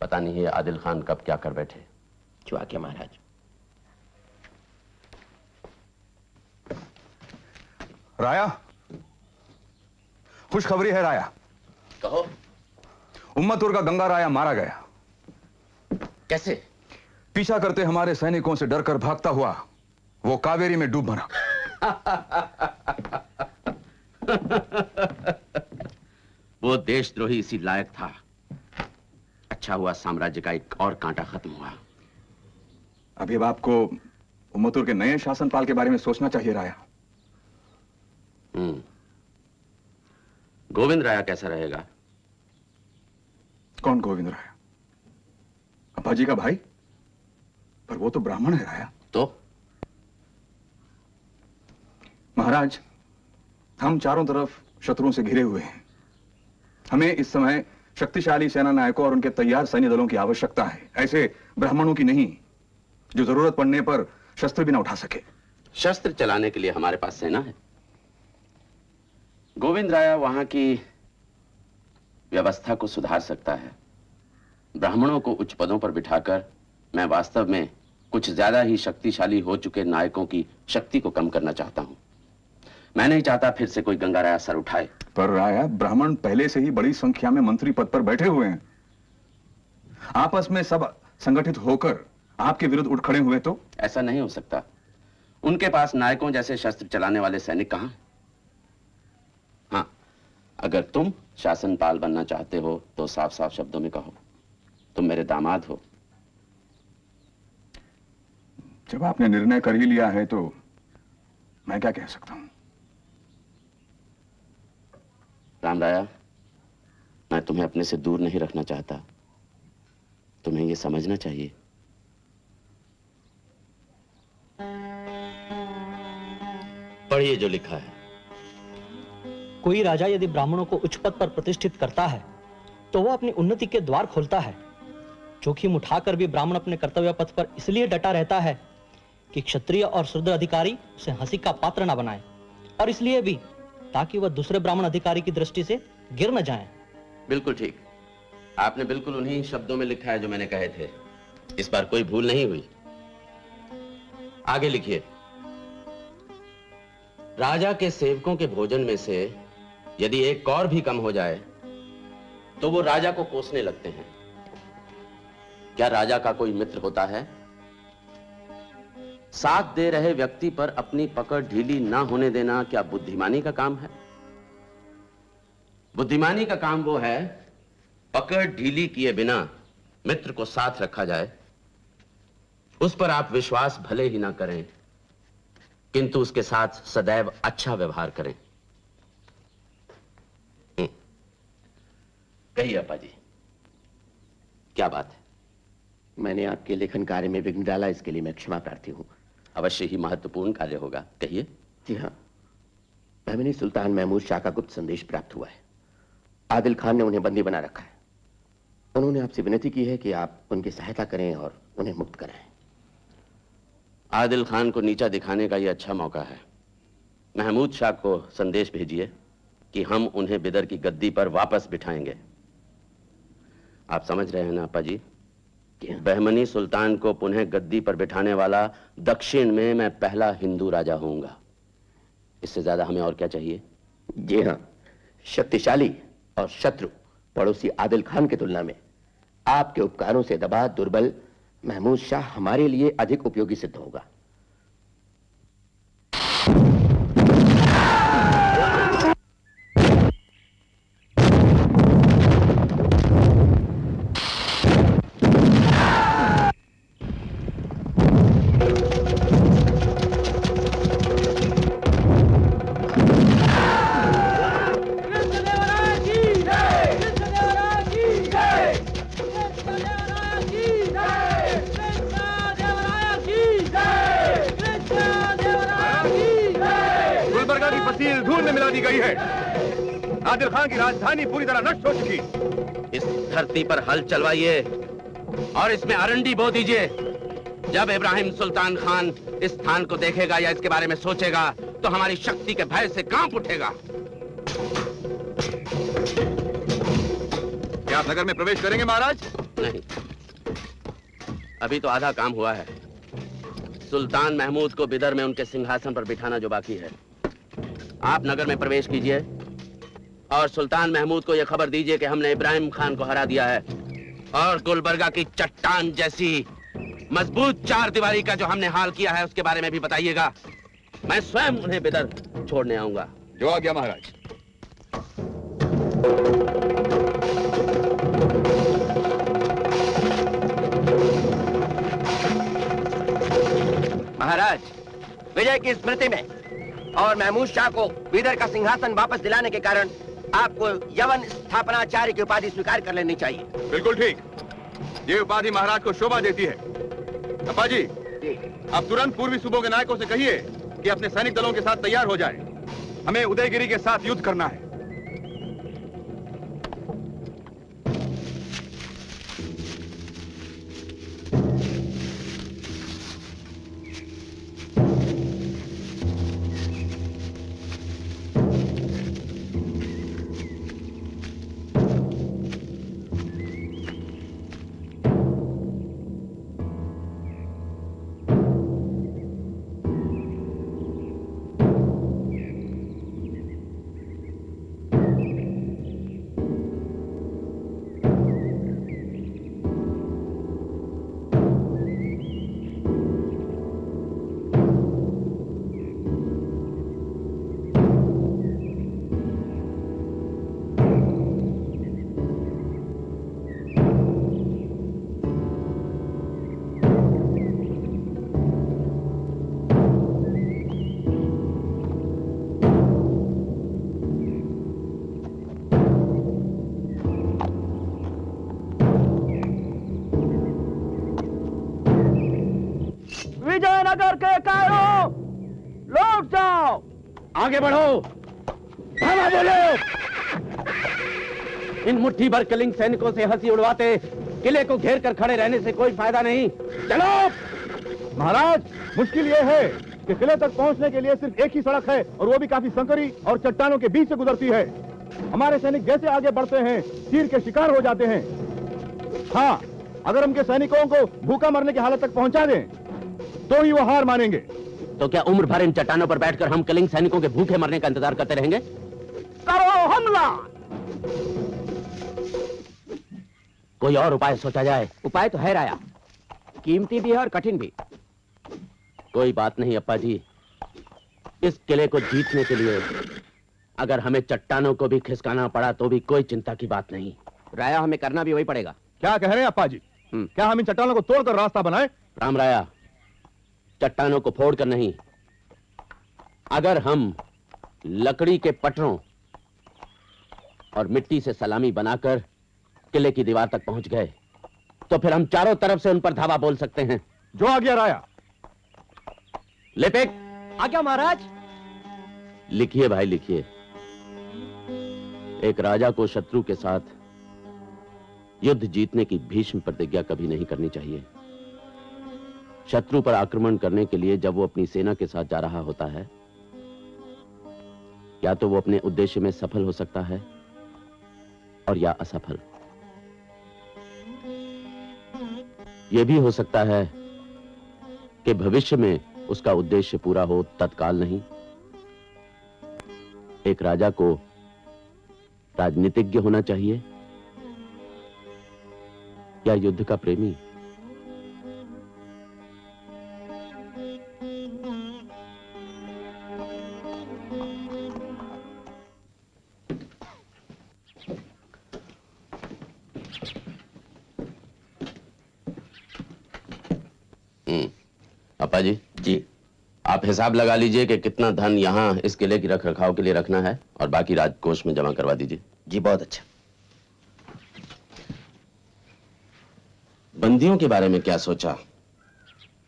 S3: पता नहीं है आदिल खान कब क्या कर बैठे।
S4: जो आज्ञा महाराज।
S12: राया, खुशखबरी है राया।
S3: कहो।
S12: उम्मतुर का गंगा राया मारा गया।
S3: कैसे?
S12: पीछा करते हमारे सैनिकों से डरकर भागता हुआ वो कावेरी में डूब मरा।
S3: वो देशद्रोही इसी लायक था। अच्छा हुआ साम्राज्य का एक और कांटा खत्म हुआ।
S12: अभी अब आपको उम्मतुर के नए शासनपाल के बारे में सोचना चाहिए राया।
S3: गोविंद राया कैसा रहेगा?
S12: कौन गोविंद राया? अप्पा जी का भाई? पर वो तो ब्राह्मण है राया।
S3: तो
S12: महाराज, हम चारों तरफ शत्रुओं से घिरे हुए हैं। हमें इस समय शक्तिशाली सेना नायकों और उनके तैयार सैन्य दलों की आवश्यकता है, ऐसे ब्राह्मणों की नहीं जो जरूरत पड़ने पर शस्त्र भी ना उठा सके।
S3: शस्त्र चलाने के लिए हमारे पास सेना है। गोविंद राया वहां की व्यवस्था को सुधार सकता है। ब्राह्मणों को उच्च पदों पर बिठाकर मैं वास्तव में कुछ ज्यादा ही शक्तिशाली हो चुके नायकों की शक्ति को कम करना चाहता हूं। मैं नहीं चाहता फिर से कोई गंगा राया सर उठाए।
S12: पर राया, ब्राह्मण पहले से ही बड़ी संख्या में मंत्री पद पर बैठे हुए हैं। आपस में सब संगठित होकर आपके विरुद्ध उठ खड़े हुए तो?
S3: ऐसा नहीं हो सकता। उनके पास नायकों जैसे शस्त्र चलाने वाले सैनिक कहां? हाँ, अगर तुम शासनपाल बनना चाहते हो तो साफ साफ शब्दों में कहो, तुम मेरे दामाद हो।
S12: जब आपने निर्णय कर ही लिया है तो मैं क्या कह सकता हूं।
S3: राम राया, मैं तुम्हें अपने से दूर नहीं रखना चाहता। तुम्हें यह समझना चाहिए। पढ़िए जो लिखा है।
S13: कोई राजा यदि ब्राह्मणों को उच्च पद पर प्रतिष्ठित करता है तो वह अपनी उन्नति के द्वार खोलता है। जोखिम उठाकर भी ब्राह्मण अपने कर्तव्य पथ पर इसलिए डटा रहता है कि क्षत्रिय और शूद्र अधिकारी उसे हंसी का पात्र न बनाए, और इसलिए भी ताकि वह दूसरे ब्राह्मण अधिकारी की दृष्टि से गिर न जाएं।
S3: बिल्कुल ठीक। आपने बिल्कुल उन्हीं शब्दों में लिखा है जो मैंने कहे थे। इस बार कोई भूल नहीं हुई। आगे लिखिए। राजा के सेवकों के भोजन में से यदि एक कौर भी कम हो जाए तो वो राजा को कोसने लगते हैं। क्या राजा का कोई मित्र होता है? साथ दे रहे व्यक्ति पर अपनी पकड़ ढीली ना होने देना क्या बुद्धिमानी का काम है? बुद्धिमानी का काम वो है, पकड़ ढीली किए बिना मित्र को साथ रखा जाए। उस पर आप विश्वास भले ही ना करें, किंतु उसके साथ सदैव अच्छा व्यवहार करें। कहिए अपा जी, क्या बात है?
S4: मैंने आपके लेखन कार्य में विघ्न डाला, इसके लिए मैं क्षमा प्रार्थी हूं।
S3: अवश्य ही महत्वपूर्ण कार्य होगा, कहिए।
S4: जी हाँ, बहमनी सुल्तान महमूद शाह का गुप्त संदेश प्राप्त हुआ है। आदिल खान ने उन्हें बंदी बना रखा है। उन्होंने आपसे विनती की है कि आप उनकी सहायता करें और उन्हें मुक्त कराएं।
S3: आदिल खान को नीचा दिखाने का यह अच्छा मौका है। महमूद शाह को संदेश भेजिए कि हम उन्हें बिदर की गद्दी पर वापस बिठाएंगे। आप समझ रहे हैं ना अपा जी? बहमनी सुल्तान को पुनः गद्दी पर बिठाने वाला दक्षिण में मैं पहला हिंदू राजा होऊंगा। इससे ज्यादा हमें और क्या चाहिए?
S4: जी हाँ, शक्तिशाली और शत्रु पड़ोसी आदिल खान की तुलना में आपके उपकारों से दबा दुर्बल महमूद शाह हमारे लिए अधिक उपयोगी सिद्ध होगा।
S12: आदिल खान की राजधानी पूरी तरह नष्ट हो चुकी।
S3: इस धरती पर हल चलवाइए और इसमें अरंडी बो दीजिए। जब इब्राहिम सुल्तान खान इस स्थान को देखेगा या इसके बारे में सोचेगा तो हमारी शक्ति के भय से कांप उठेगा।
S12: क्या आप नगर में प्रवेश करेंगे महाराज?
S3: नहीं, अभी तो आधा काम हुआ है। सुल्तान महमूद को बिदर में उनके सिंहासन पर बिठाना जो बाकी है। आप नगर में प्रवेश कीजिए और सुल्तान महमूद को यह खबर दीजिए कि हमने इब्राहिम खान को हरा दिया है और गुलबर्गा की चट्टान जैसी मजबूत चार दीवारी का जो हमने हाल किया है उसके बारे में भी बताइएगा। मैं स्वयं उन्हें बिदर छोड़ने आऊंगा।
S12: जो आ गया महाराज।
S4: महाराज, विजय की स्मृति में और महमूद शाह को बीदर का सिंहासन वापस दिलाने के कारण आपको यवन स्थापनाचार्य की उपाधि स्वीकार कर लेनी चाहिए।
S12: बिल्कुल ठीक। ये उपाधि महाराज को शोभा देती है। अप्पा जी, अब तुरंत पूर्वी सूबों के नायकों से कहिए कि अपने सैनिक दलों के साथ तैयार हो जाएं। हमें उदयगिरी के साथ युद्ध करना है।
S10: विजयनगर के कायरों, लौट जाओ, आगे बढ़ो, भागा बोलो। इन मुट्ठी भर कलिंग सैनिकों से हंसी उड़वाते किले को घेर कर खड़े रहने से कोई फायदा नहीं। चलो।
S12: महाराज, मुश्किल ये है कि किले तक पहुंचने के लिए सिर्फ एक ही सड़क है और वो भी काफी संकरी और चट्टानों के बीच से गुजरती है। हमारे सैनिक जैसे आगे बढ़ते हैं तीर के शिकार हो जाते हैं। हाँ, अगर हम के सैनिकों को भूखा मरने की हालत तक पहुंचा दें तो ही वो हार मानेंगे।
S3: तो क्या उम्र भर इन चट्टानों पर बैठकर हम कलिंग सैनिकों के भूखे मरने का इंतजार करते रहेंगे?
S10: करो हमला।
S3: कोई और उपाय सोचा जाए।
S10: उपाय तो है राया, कीमती भी है और कठिन भी।
S3: कोई बात नहीं अप्पा जी, इस किले को जीतने के लिए अगर हमें चट्टानों को भी खिसकाना पड़ा तो भी कोई चिंता की बात नहीं।
S10: राया, हमें करना भी वही पड़ेगा।
S12: क्या कह रहे हैं अप्पा जी? क्या हम इन चट्टानों को तोड़कर रास्ता बनाएं?
S3: राम राया, चट्टानों को फोड़कर नहीं, अगर हम लकड़ी के पटरों और मिट्टी से सलामी बनाकर किले की दीवार तक पहुंच गए तो फिर हम चारों तरफ से उन पर धावा बोल सकते हैं।
S12: जो आ गया राया।
S3: लिपिक।
S10: आ गया महाराज।
S3: लिखिए भाई, लिखिए। एक राजा को शत्रु के साथ युद्ध जीतने की भीष्म प्रतिज्ञा कभी नहीं करनी चाहिए। शत्रु पर आक्रमण करने के लिए जब वो अपनी सेना के साथ जा रहा होता है, या तो वो अपने उद्देश्य में सफल हो सकता है और या असफल। यह भी हो सकता है कि भविष्य में उसका उद्देश्य पूरा हो, तत्काल नहीं। एक राजा को राजनीतिज्ञ होना चाहिए या युद्ध का प्रेमी? अपा जी, आप हिसाब लगा लीजिए कि कितना धन यहाँ इस किले की रख रखाव के लिए रखना है और बाकी राजकोष में जमा करवा दीजिए।
S4: जी बहुत अच्छा।
S3: बंदियों के बारे में क्या सोचा?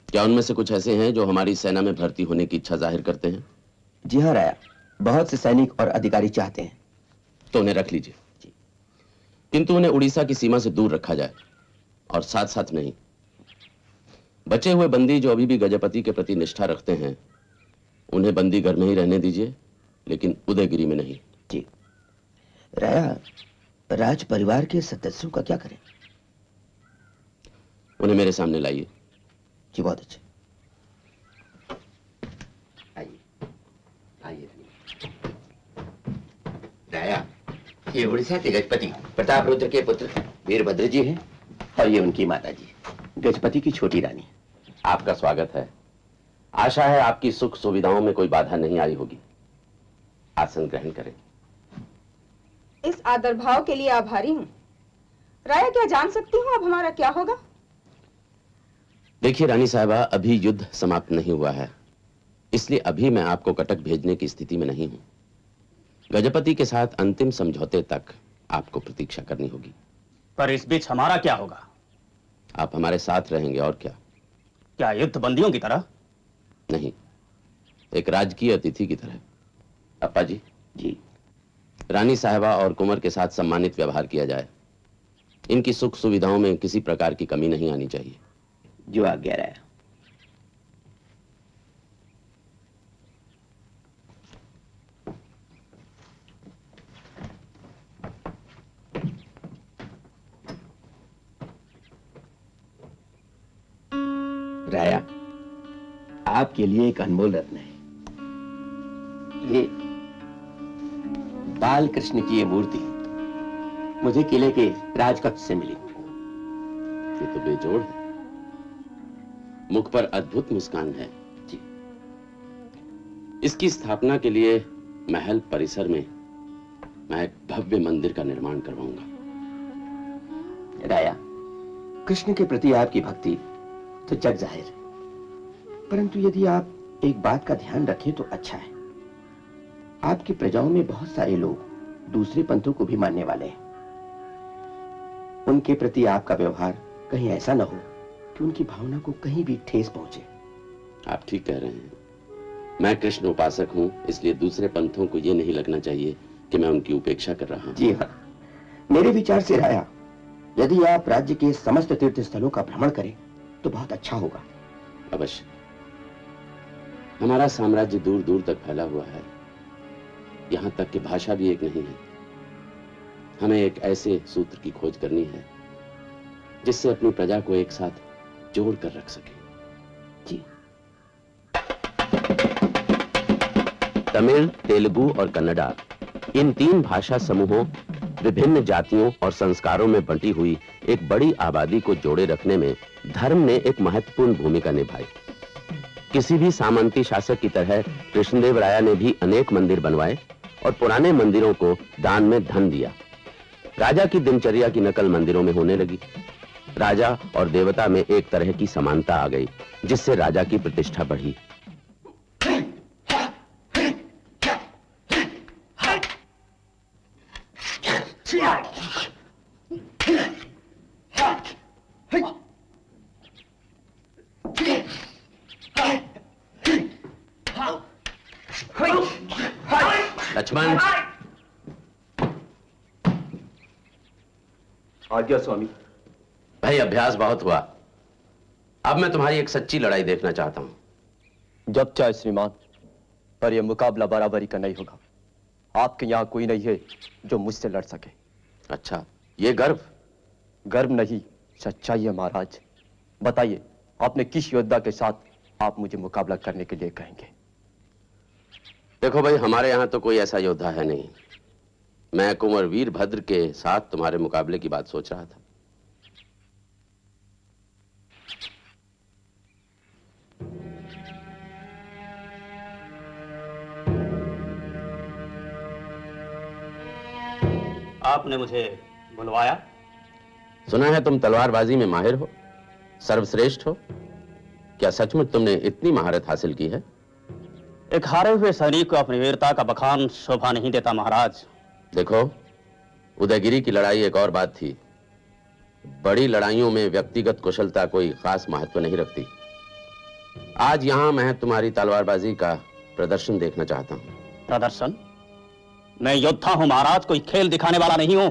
S3: क्या उनमें से कुछ ऐसे हैं जो हमारी सेना में भर्ती होने की इच्छा जाहिर करते हैं?
S4: जी हाँ राया, बहुत से सैनिक और अधिकारी चाहते हैं।
S3: तो उन्हें रख लीजिए, किंतु उन्हें उड़ीसा की सीमा से दूर रखा जाए और साथ साथ नहीं, बचे हुए बंदी जो अभी भी गजपति के प्रति निष्ठा रखते हैं उन्हें बंदी घर में ही रहने दीजिए, लेकिन उदयगिरी में नहीं।
S4: जी राया, राज परिवार के सदस्यों का क्या करें?
S3: उन्हें मेरे सामने लाइए।
S4: जी बहुत अच्छा। आइए आइए। राया, ये उड़ीसा के गजपति प्रताप रुद्र के पुत्र वीरभद्र जी हैं और ये उनकी माता जी, गजपति की छोटी रानी।
S3: आपका स्वागत है। आशा है आपकी सुख सुविधाओं में कोई बाधा नहीं आई होगी। आसन ग्रहण करें।
S14: इस आदर भाव के लिए आभारी हूँ। राया, क्या जान सकती हूँ अब हमारा क्या होगा?
S3: देखिए रानी साहिबा, अभी युद्ध समाप्त नहीं हुआ है, इसलिए अभी मैं आपको कटक भेजने की स्थिति में नहीं हूं। गजपति के साथ अंतिम समझौते तक आपको प्रतीक्षा करनी होगी।
S13: पर इस बीच हमारा क्या होगा?
S3: आप हमारे साथ रहेंगे और क्या।
S13: क्या युद्ध बंदियों की तरह?
S3: नहीं, एक राजकीय अतिथि की तरह। अप्पा जी, रानी साहिबा और कुंवर के साथ सम्मानित व्यवहार किया जाए। इनकी सुख सुविधाओं में किसी प्रकार की कमी नहीं आनी चाहिए।
S4: जो आज्ञा राया। राया, आपके लिए एक अनमोल रत्न है। ये बाल कृष्ण की ये मूर्ति मुझे किले के राजकक्ष से मिली।
S3: ये तो बेजोड़ है। मुख पर अद्भुत मुस्कान है।
S4: जी।
S3: इसकी स्थापना के लिए महल परिसर में मैं एक भव्य मंदिर का निर्माण करवाऊंगा।
S4: राया, कृष्ण के प्रति आपकी भक्ति तो जग जाहिर, परंतु यदि आप एक बात का ध्यान रखें तो अच्छा है। आपकी प्रजाओं में बहुत सारे लोग दूसरे पंथों को भी मानने वाले हैं। उनके प्रति आपका व्यवहार कहीं ऐसा न हो कि उनकी भावना को कहीं भी ठेस पहुंचे।
S3: आप ठीक कह रहे हैं। मैं कृष्ण उपासक हूं, इसलिए दूसरे पंथों को यह नहीं लगना चाहिए कि मैं उनकी उपेक्षा कर रहा हूं।
S4: जी हाँ, मेरे विचार से राया, यदि आप राज्य के समस्त तीर्थ स्थलों का भ्रमण करें तो बहुत अच्छा होगा।
S3: अवश्य। हमारा साम्राज्य दूर दूर तक फैला हुआ है, यहां तक कि भाषा भी एक नहीं है। हमें एक ऐसे सूत्र की खोज करनी है जिससे अपनी प्रजा को एक साथ जोड़ कर रख सके।
S4: जी।
S3: तमिल, तेलुगु और कन्नड़ा, इन 3 भाषा समूहों, विभिन्न जातियों और संस्कारों में बंटी हुई एक बड़ी आबादी को जोड़े रखने में धर्म ने एक महत्वपूर्ण भूमिका निभाई। किसी भी सामंती शासक की तरह कृष्णदेव राया ने भी अनेक मंदिर बनवाए और पुराने मंदिरों को दान में धन दिया। राजा की दिनचर्या की नकल मंदिरों में होने लगी। राजा और देवता में एक तरह की समानता आ गई, जिससे राजा की प्रतिष्ठा बढ़ी। लक्ष्मण।
S9: आज्ञा स्वामी।
S3: भाई, अभ्यास बहुत हुआ। अब मैं तुम्हारी एक सच्ची लड़ाई देखना चाहता हूं।
S9: जब चाहे श्रीमान, पर यह मुकाबला बराबरी का नहीं होगा। आपके यहाँ कोई नहीं है जो मुझसे लड़ सके।
S3: अच्छा, ये गर्व?
S9: गर्व नहीं, सच्चाई है महाराज। बताइए, आपने किस योद्धा के साथ आप मुझे मुकाबला करने के लिए कहेंगे?
S3: देखो भाई, हमारे यहाँ तो कोई ऐसा योद्धा है नहीं। मैं कुंवर वीरभद्र के साथ तुम्हारे मुकाबले की बात सोच रहा था।
S13: आपने मुझे बुलवाया?
S3: सुना है तुम तलवारबाजी में माहिर हो, सर्वश्रेष्ठ हो। क्या सचमुच तुमने इतनी महारत हासिल की है?
S13: एक हारे हुए सैनिक को अपनी वीरता का बखान शोभा नहीं देता महाराज।
S3: देखो, उदयगिरी की लड़ाई एक और बात थी। बड़ी लड़ाइयों में व्यक्तिगत कुशलता कोई खास महत्व नहीं रखती। आज यहां मैं तुम्हारी तलवारबाजी का प्रदर्शन देखना चाहता हूं।
S13: प्रदर्शन? मैं योद्धा हूं महाराज, कोई खेल दिखाने वाला नहीं हूं।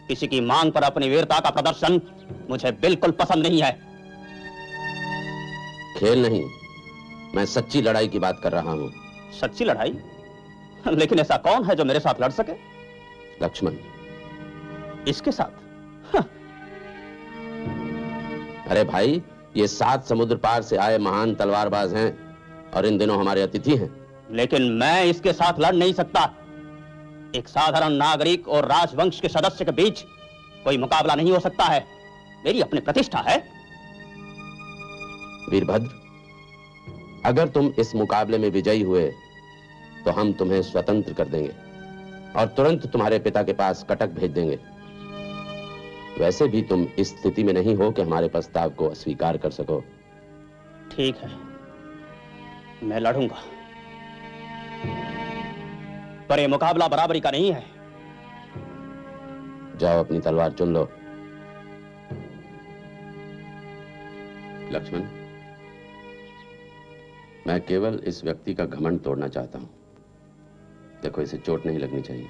S13: किसी की मांग पर अपनी वीरता का प्रदर्शन मुझे बिल्कुल पसंद नहीं है।
S3: खेल नहीं, मैं सच्ची लड़ाई की बात कर रहा हूं।
S13: सच्ची लड़ाई? लेकिन ऐसा कौन है जो मेरे साथ लड़ सके?
S3: लक्ष्मण।
S13: इसके साथ?
S3: अरे भाई, ये 7 समुद्र पार से आए महान तलवारबाज हैं और इन दिनों हमारे अतिथि हैं।
S13: लेकिन मैं इसके साथ लड़ नहीं सकता। एक साधारण नागरिक और राजवंश के सदस्य के बीच कोई मुकाबला नहीं हो सकता है। मेरी अपनी प्रतिष्ठा है।
S3: वीरभद्र, अगर तुम इस मुकाबले में विजयी हुए तो हम तुम्हें स्वतंत्र कर देंगे और तुरंत तुम्हारे पिता के पास कटक भेज देंगे। वैसे भी तुम इस स्थिति में नहीं हो कि हमारे प्रस्ताव को अस्वीकार कर सको।
S13: ठीक है, मैं लड़ूंगा, पर यह मुकाबला बराबरी का नहीं है।
S3: जाओ, अपनी तलवार चुन लो। लक्ष्मण, मैं केवल इस व्यक्ति का घमंड तोड़ना चाहता हूं। देखो, इसे चोट नहीं लगनी चाहिए।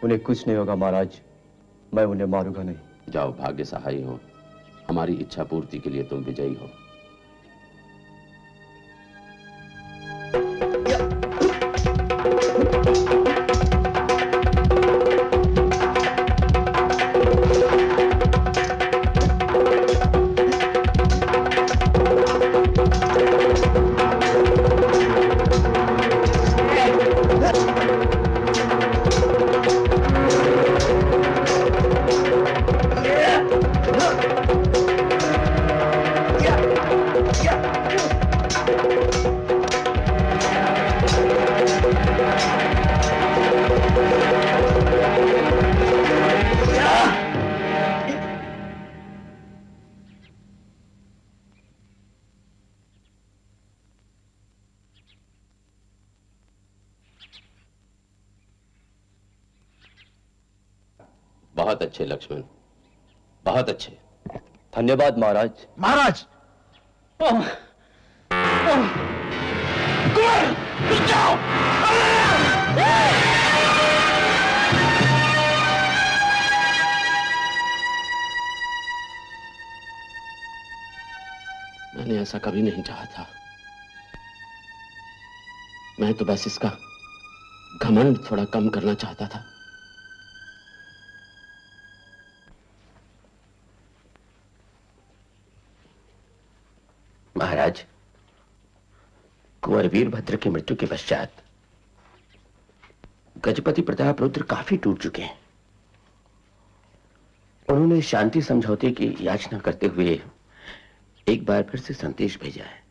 S9: उन्हें कुछ नहीं होगा महाराज, मैं उन्हें मारूंगा नहीं।
S3: जाओ, भाग्य सहाय हो। हमारी इच्छा पूर्ति के लिए तुम विजयी हो। बहुत अच्छे लक्ष्मण, बहुत अच्छे।
S9: धन्यवाद महाराज।
S2: महाराज!
S3: मैंने ऐसा कभी नहीं चाहा था। मैं तो बस इसका घमंड थोड़ा कम करना चाहता था।
S4: महाराज, कुंवर वीरभद्र की मृत्यु के पश्चात गजपति प्रताप रुद्र काफी टूट चुके हैं। उन्होंने शांति समझौते की याचना करते हुए एक बार फिर से संदेश भेजा है।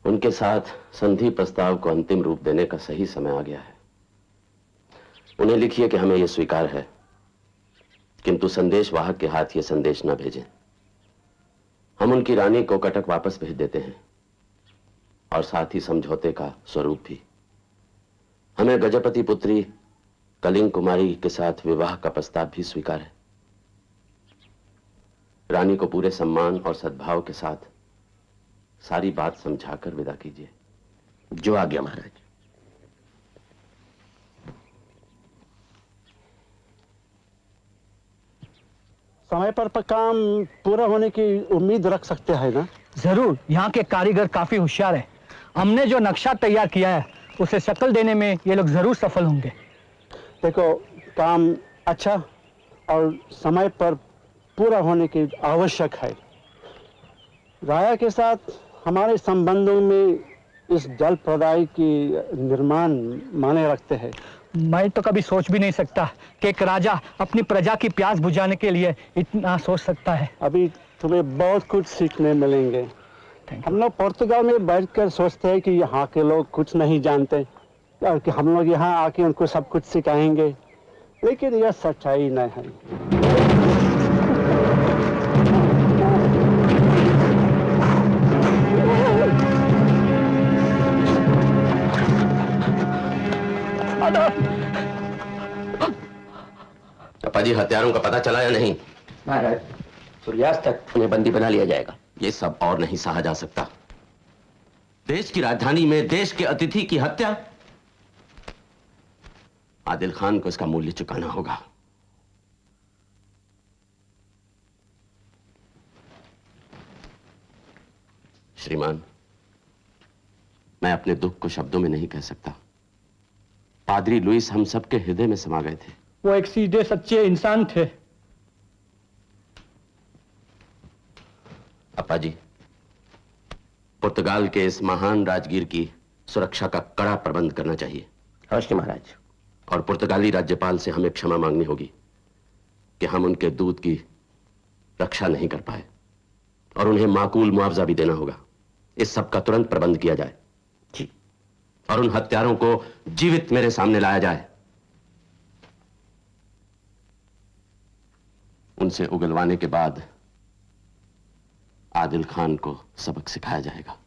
S3: उनके साथ संधि प्रस्ताव को अंतिम रूप देने का सही समय आ गया है। उन्हें लिखिए कि हमें यह स्वीकार है, किंतु संदेश वाहक के हाथ यह संदेश न भेजें। हम उनकी रानी को कटक वापस भेज देते हैं और साथ ही समझौते का स्वरूप भी। हमें गजपति पुत्री कलिंग कुमारी के साथ विवाह का प्रस्ताव भी स्वीकार है। रानी को पूरे सम्मान और सद्भाव के साथ सारी बात समझाकर विदा कीजिए।
S4: जो आ गया महाराज।
S8: समय पर काम पूरा होने की उम्मीद रख सकते हैं ना?
S15: जरूर। यहाँ के कारीगर काफी होशियार हैं। हमने जो नक्शा तैयार किया है उसे शक्ल देने में ये लोग जरूर सफल होंगे।
S8: देखो, काम अच्छा और समय पर पूरा होने की आवश्यक है। राया के साथ हमारे संबंधों में इस जल प्रदाय की निर्माण माने रखते हैं।
S15: मैं तो कभी सोच भी नहीं सकता कि एक राजा अपनी प्रजा की प्यास बुझाने के लिए इतना सोच सकता है।
S8: अभी तुम्हें बहुत कुछ सीखने मिलेंगे। हम लोग पुर्तगाल में बैठकर सोचते हैं कि यहाँ के लोग कुछ नहीं जानते और कि हम लोग यहाँ आके उनको सब कुछ सिखाएंगे, लेकिन यह सच्चाई नहीं है।
S3: अप्पाजी, हत्यारों का पता चला या नहीं?
S4: महाराज, सूर्यास्त तक उन्हें बंदी बना लिया जाएगा।
S3: ये सब और नहीं सहा जा सकता। देश की राजधानी में देश के अतिथि की हत्या। आदिल खान को इसका मूल्य चुकाना होगा। श्रीमान, मैं अपने दुख को शब्दों में नहीं कह सकता। पादरी लुइस हम सबके हृदय में समा गए थे।
S15: वो एक सीधे सच्चे इंसान थे।
S3: अप्पा जी, पुर्तगाल के इस महान राजगीर की सुरक्षा का कड़ा प्रबंध करना चाहिए।
S4: अवश्य महाराज।
S3: और पुर्तगाली राज्यपाल से हमें क्षमा मांगनी होगी कि हम उनके दूत की रक्षा नहीं कर पाए, और उन्हें माकूल मुआवजा भी देना होगा। इस सब का तुरंत प्रबंध किया जाए
S4: जी।
S3: और उन हत्यारों को जीवित मेरे सामने लाया जाए। उनसे उगलवाने के बाद आदिल खान को सबक सिखाया जाएगा।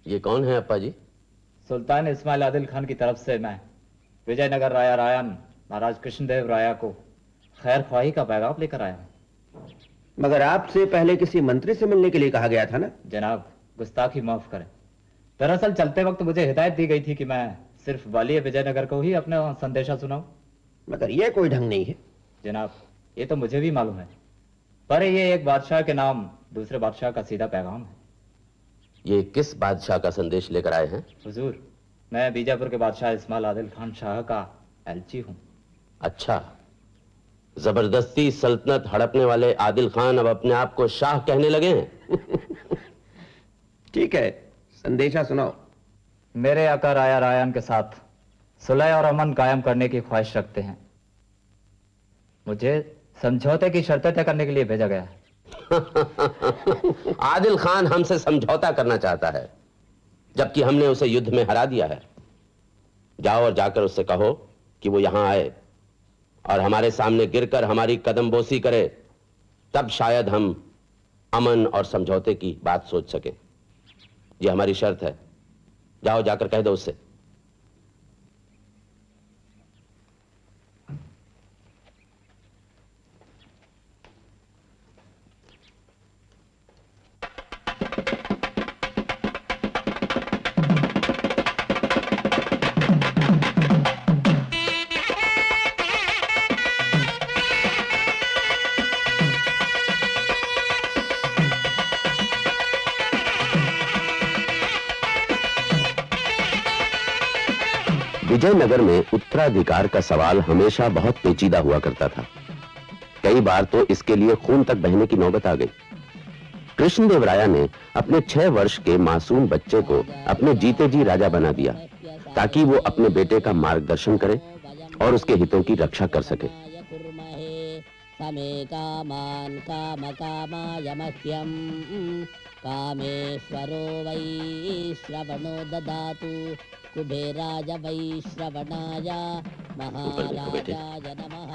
S3: ये कौन है अप्पा जी?
S11: सुल्तान इस्माइल आदिल खान की तरफ से मैं विजयनगर राया रायन महाराज कृष्णदेव राया को खैर ख्वाही का पैगाम लेकर आया हूं।
S10: मगर आपसे पहले किसी मंत्री से मिलने के लिए कहा गया था ना?
S11: जनाब, गुस्ताखी माफ करें। दरअसल चलते वक्त मुझे हिदायत दी गई थी कि मैं सिर्फ वाली विजयनगर को ही अपना संदेशा सुनाऊं।
S10: मगर यह कोई ढंग नहीं है।
S11: जनाब, ये तो मुझे भी मालूम है, पर ये एक बादशाह के नाम दूसरे बादशाह का सीधा पैगाम है।
S3: ये किस बादशाह का संदेश लेकर आए हैं?
S11: हुजूर, मैं बीजापुर के बादशाह इस्माइल आदिल खान शाह का एलची हूं।
S3: अच्छा, जबरदस्ती सल्तनत हड़पने वाले आदिल खान अब अपने आप को शाह कहने लगे हैं।
S10: ठीक है, संदेशा सुनाओ।
S11: मेरे आका राया रायन के साथ सुलह और अमन कायम करने की ख्वाहिश रखते हैं। मुझे समझौते की शर्तें तय करने के लिए भेजा गया है।
S3: आदिल खान हमसे समझौता करना चाहता है, जबकि हमने उसे युद्ध में हरा दिया है। जाओ और जाकर उससे कहो कि वो यहां आए और हमारे सामने गिरकर हमारी कदमबोसी करे, तब शायद हम अमन और समझौते की बात सोच सकें। ये हमारी शर्त है। जाओ जाकर कह दो उससे। विजयनगर में उत्तराधिकार का सवाल हमेशा बहुत पेचीदा हुआ करता था। कई बार तो इसके लिए खून तक बहने की नौबत आ गई। कृष्णदेव राया ने अपने 6 वर्ष के मासूम बच्चे को अपने जीते जी राजा बना दिया, ताकि वो अपने बेटे का मार्गदर्शन करे और उसके हितों की रक्षा कर सके।
S16: समे कामान काम कामाय मह्यम कामेश्वरो वै श्रवणो ददातु कुबेराय वै श्रवणाय महाराजाय नमः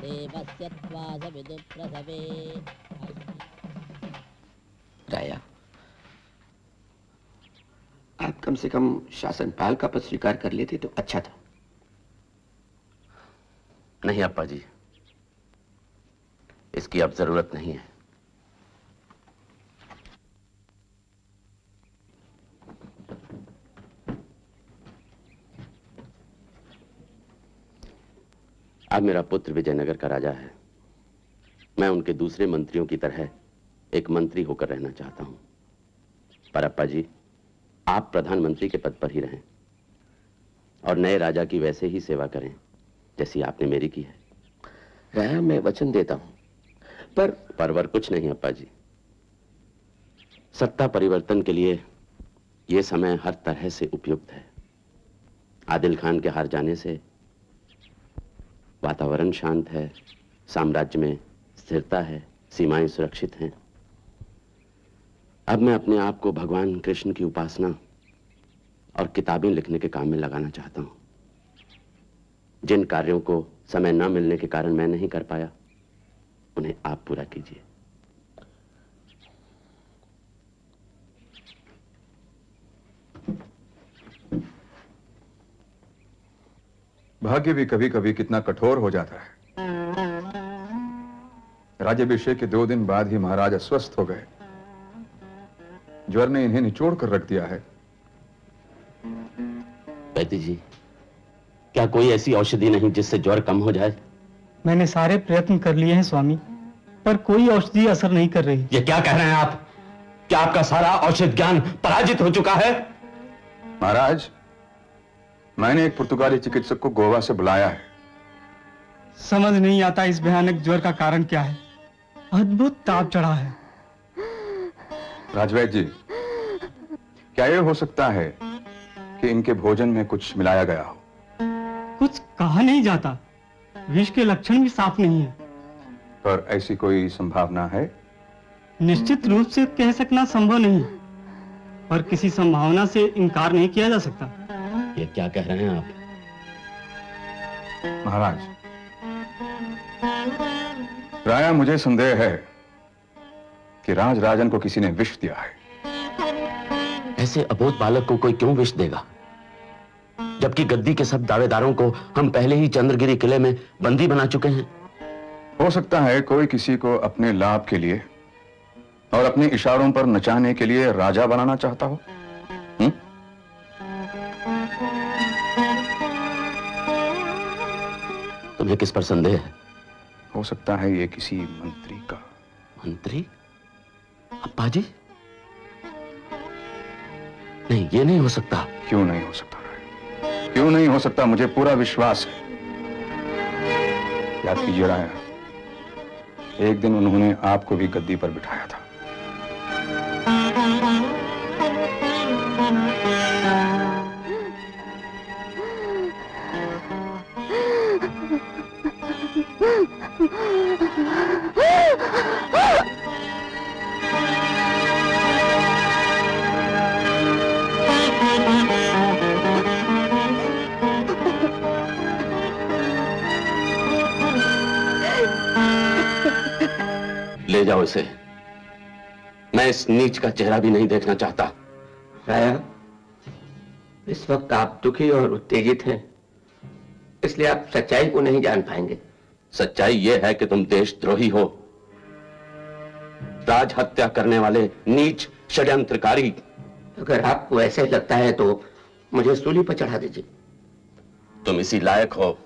S16: देवस्य त्वास विदुप्रसवे।
S4: राया, आप कम से कम शासनपाल का पद स्वीकार कर लेते तो अच्छा था।
S3: नहीं अप्पा जी, इसकी अब जरूरत नहीं है। अब मेरा पुत्र विजयनगर का राजा है। मैं उनके दूसरे मंत्रियों की तरह एक मंत्री होकर रहना चाहता हूं। पर अप्पा जी, आप प्रधानमंत्री के पद पर ही रहें और नए राजा की वैसे ही सेवा करें जैसी आपने मेरी की है।
S4: राया, मैं वचन देता हूं,
S3: परवर कुछ नहीं अप्पा जी। सत्ता परिवर्तन के लिए यह समय हर तरह से उपयुक्त है। आदिल खान के हार जाने से वातावरण शांत है, साम्राज्य में स्थिरता है, सीमाएं सुरक्षित हैं। अब मैं अपने आप को भगवान कृष्ण की उपासना और किताबें लिखने के काम में लगाना चाहता हूं। जिन कार्यों को समय न मिलने के कारण मैं नहीं कर पाया, उन्हें आप पूरा कीजिए।
S12: भाग्य भी कभी कभी कितना कठोर हो जाता है। राज्याभिषेक के 2 दिन बाद ही महाराज अस्वस्थ हो गए। ज्वर ने इन्हें निचोड़ कर रख दिया है।
S3: वैद्य जी, क्या कोई ऐसी औषधि नहीं जिससे ज्वर कम हो जाए?
S15: मैंने सारे प्रयत्न कर लिए हैं स्वामी, पर कोई औषधि असर नहीं कर रही।
S3: ये क्या कह रहे हैं आप? क्या आपका सारा औषध ज्ञान पराजित हो चुका है?
S12: महाराज, मैंने एक पुर्तगाली चिकित्सक को गोवा से बुलाया है।
S15: समझ नहीं आता इस भयानक ज्वर का कारण क्या है। अद्भुत ताप चढ़ा है।
S12: राजवैद्य जी, क्या यह हो सकता है कि इनके भोजन में कुछ मिलाया गया हो?
S15: कुछ कहा नहीं जाता। विष के लक्षण भी साफ नहीं है।
S12: पर ऐसी कोई संभावना है?
S15: निश्चित रूप से कह सकना संभव नहीं, पर किसी संभावना से इनकार नहीं किया जा सकता।
S3: ये क्या कह रहे हैं आप?
S12: महाराज, राया, मुझे संदेह है कि राजराजन को किसी ने विष दिया है।
S3: ऐसे अबोध बालक को कोई क्यों विष देगा, जबकि गद्दी के सब दावेदारों को हम पहले ही चंद्रगिरी किले में बंदी बना चुके हैं।
S12: हो सकता है कोई किसी को अपने लाभ के लिए और अपने इशारों पर नचाने के लिए राजा बनाना चाहता हो।
S3: तुम्हें किस पर संदेह है?
S12: हो सकता है ये किसी मंत्री का।
S3: मंत्री? अप्पा जी, नहीं, ये नहीं हो सकता।
S12: क्यों नहीं हो सकता? क्यों नहीं हो सकता? मुझे पूरा विश्वास है। याद कीजिए राया, एक दिन उन्होंने आपको भी गद्दी पर बिठाया था।
S3: ले जाओ इसे। मैं इस नीच का चेहरा भी नहीं देखना चाहता।
S4: राया, इस वक्त आप दुखी और उत्तेजित हैं, इसलिए आप सच्चाई को नहीं जान पाएंगे।
S3: सच्चाई यह है कि तुम देशद्रोही हो, राज हत्या करने वाले नीच षड्यंत्रकारी।
S4: अगर आपको ऐसे लगता है तो मुझे सूली पर चढ़ा दीजिए।
S3: तुम इसी लायक हो।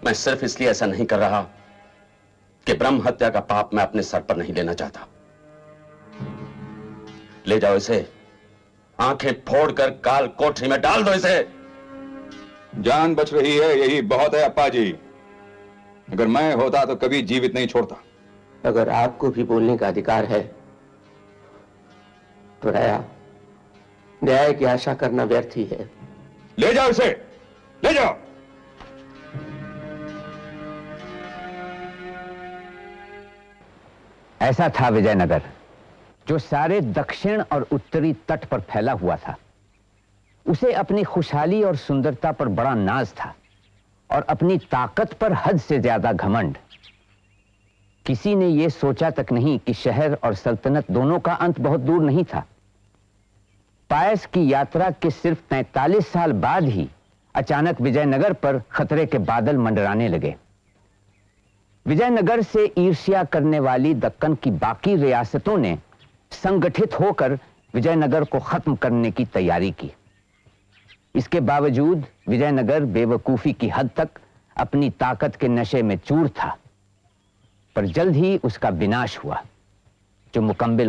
S3: मैं सिर्फ इसलिए ऐसा नहीं कर रहा कि ब्रह्म हत्या का पाप मैं अपने सर पर नहीं लेना चाहता। ले जाओ इसे, आंखें फोड़कर काल कोठरी में डाल दो इसे।
S12: जान बच रही है, यही बहुत है अप्पा जी। अगर मैं होता तो कभी जीवित नहीं छोड़ता।
S4: अगर आपको भी बोलने का अधिकार है तो राया, न्याय की आशा करना व्यर्थ ही है।
S12: ले जाओ इसे, ले जाओ।
S1: ऐसा था विजयनगर, जो सारे दक्षिण और उत्तरी तट पर फैला हुआ था। उसे अपनी खुशहाली और सुंदरता पर बड़ा नाज था और अपनी ताकत पर हद से ज्यादा घमंड। किसी ने यह सोचा तक नहीं कि शहर और सल्तनत दोनों का अंत बहुत दूर नहीं था। पायस की यात्रा के सिर्फ 43 साल बाद ही अचानक विजयनगर पर खतरे के बादल मंडराने लगे। विजयनगर से ईर्ष्या करने वाली दक्कन की बाकी रियासतों ने संगठित होकर विजयनगर को खत्म करने की तैयारी की। इसके बावजूद विजयनगर बेवकूफी की हद तक अपनी ताकत के नशे में चूर था, पर जल्द ही उसका विनाश हुआ, जो मुकम्मिल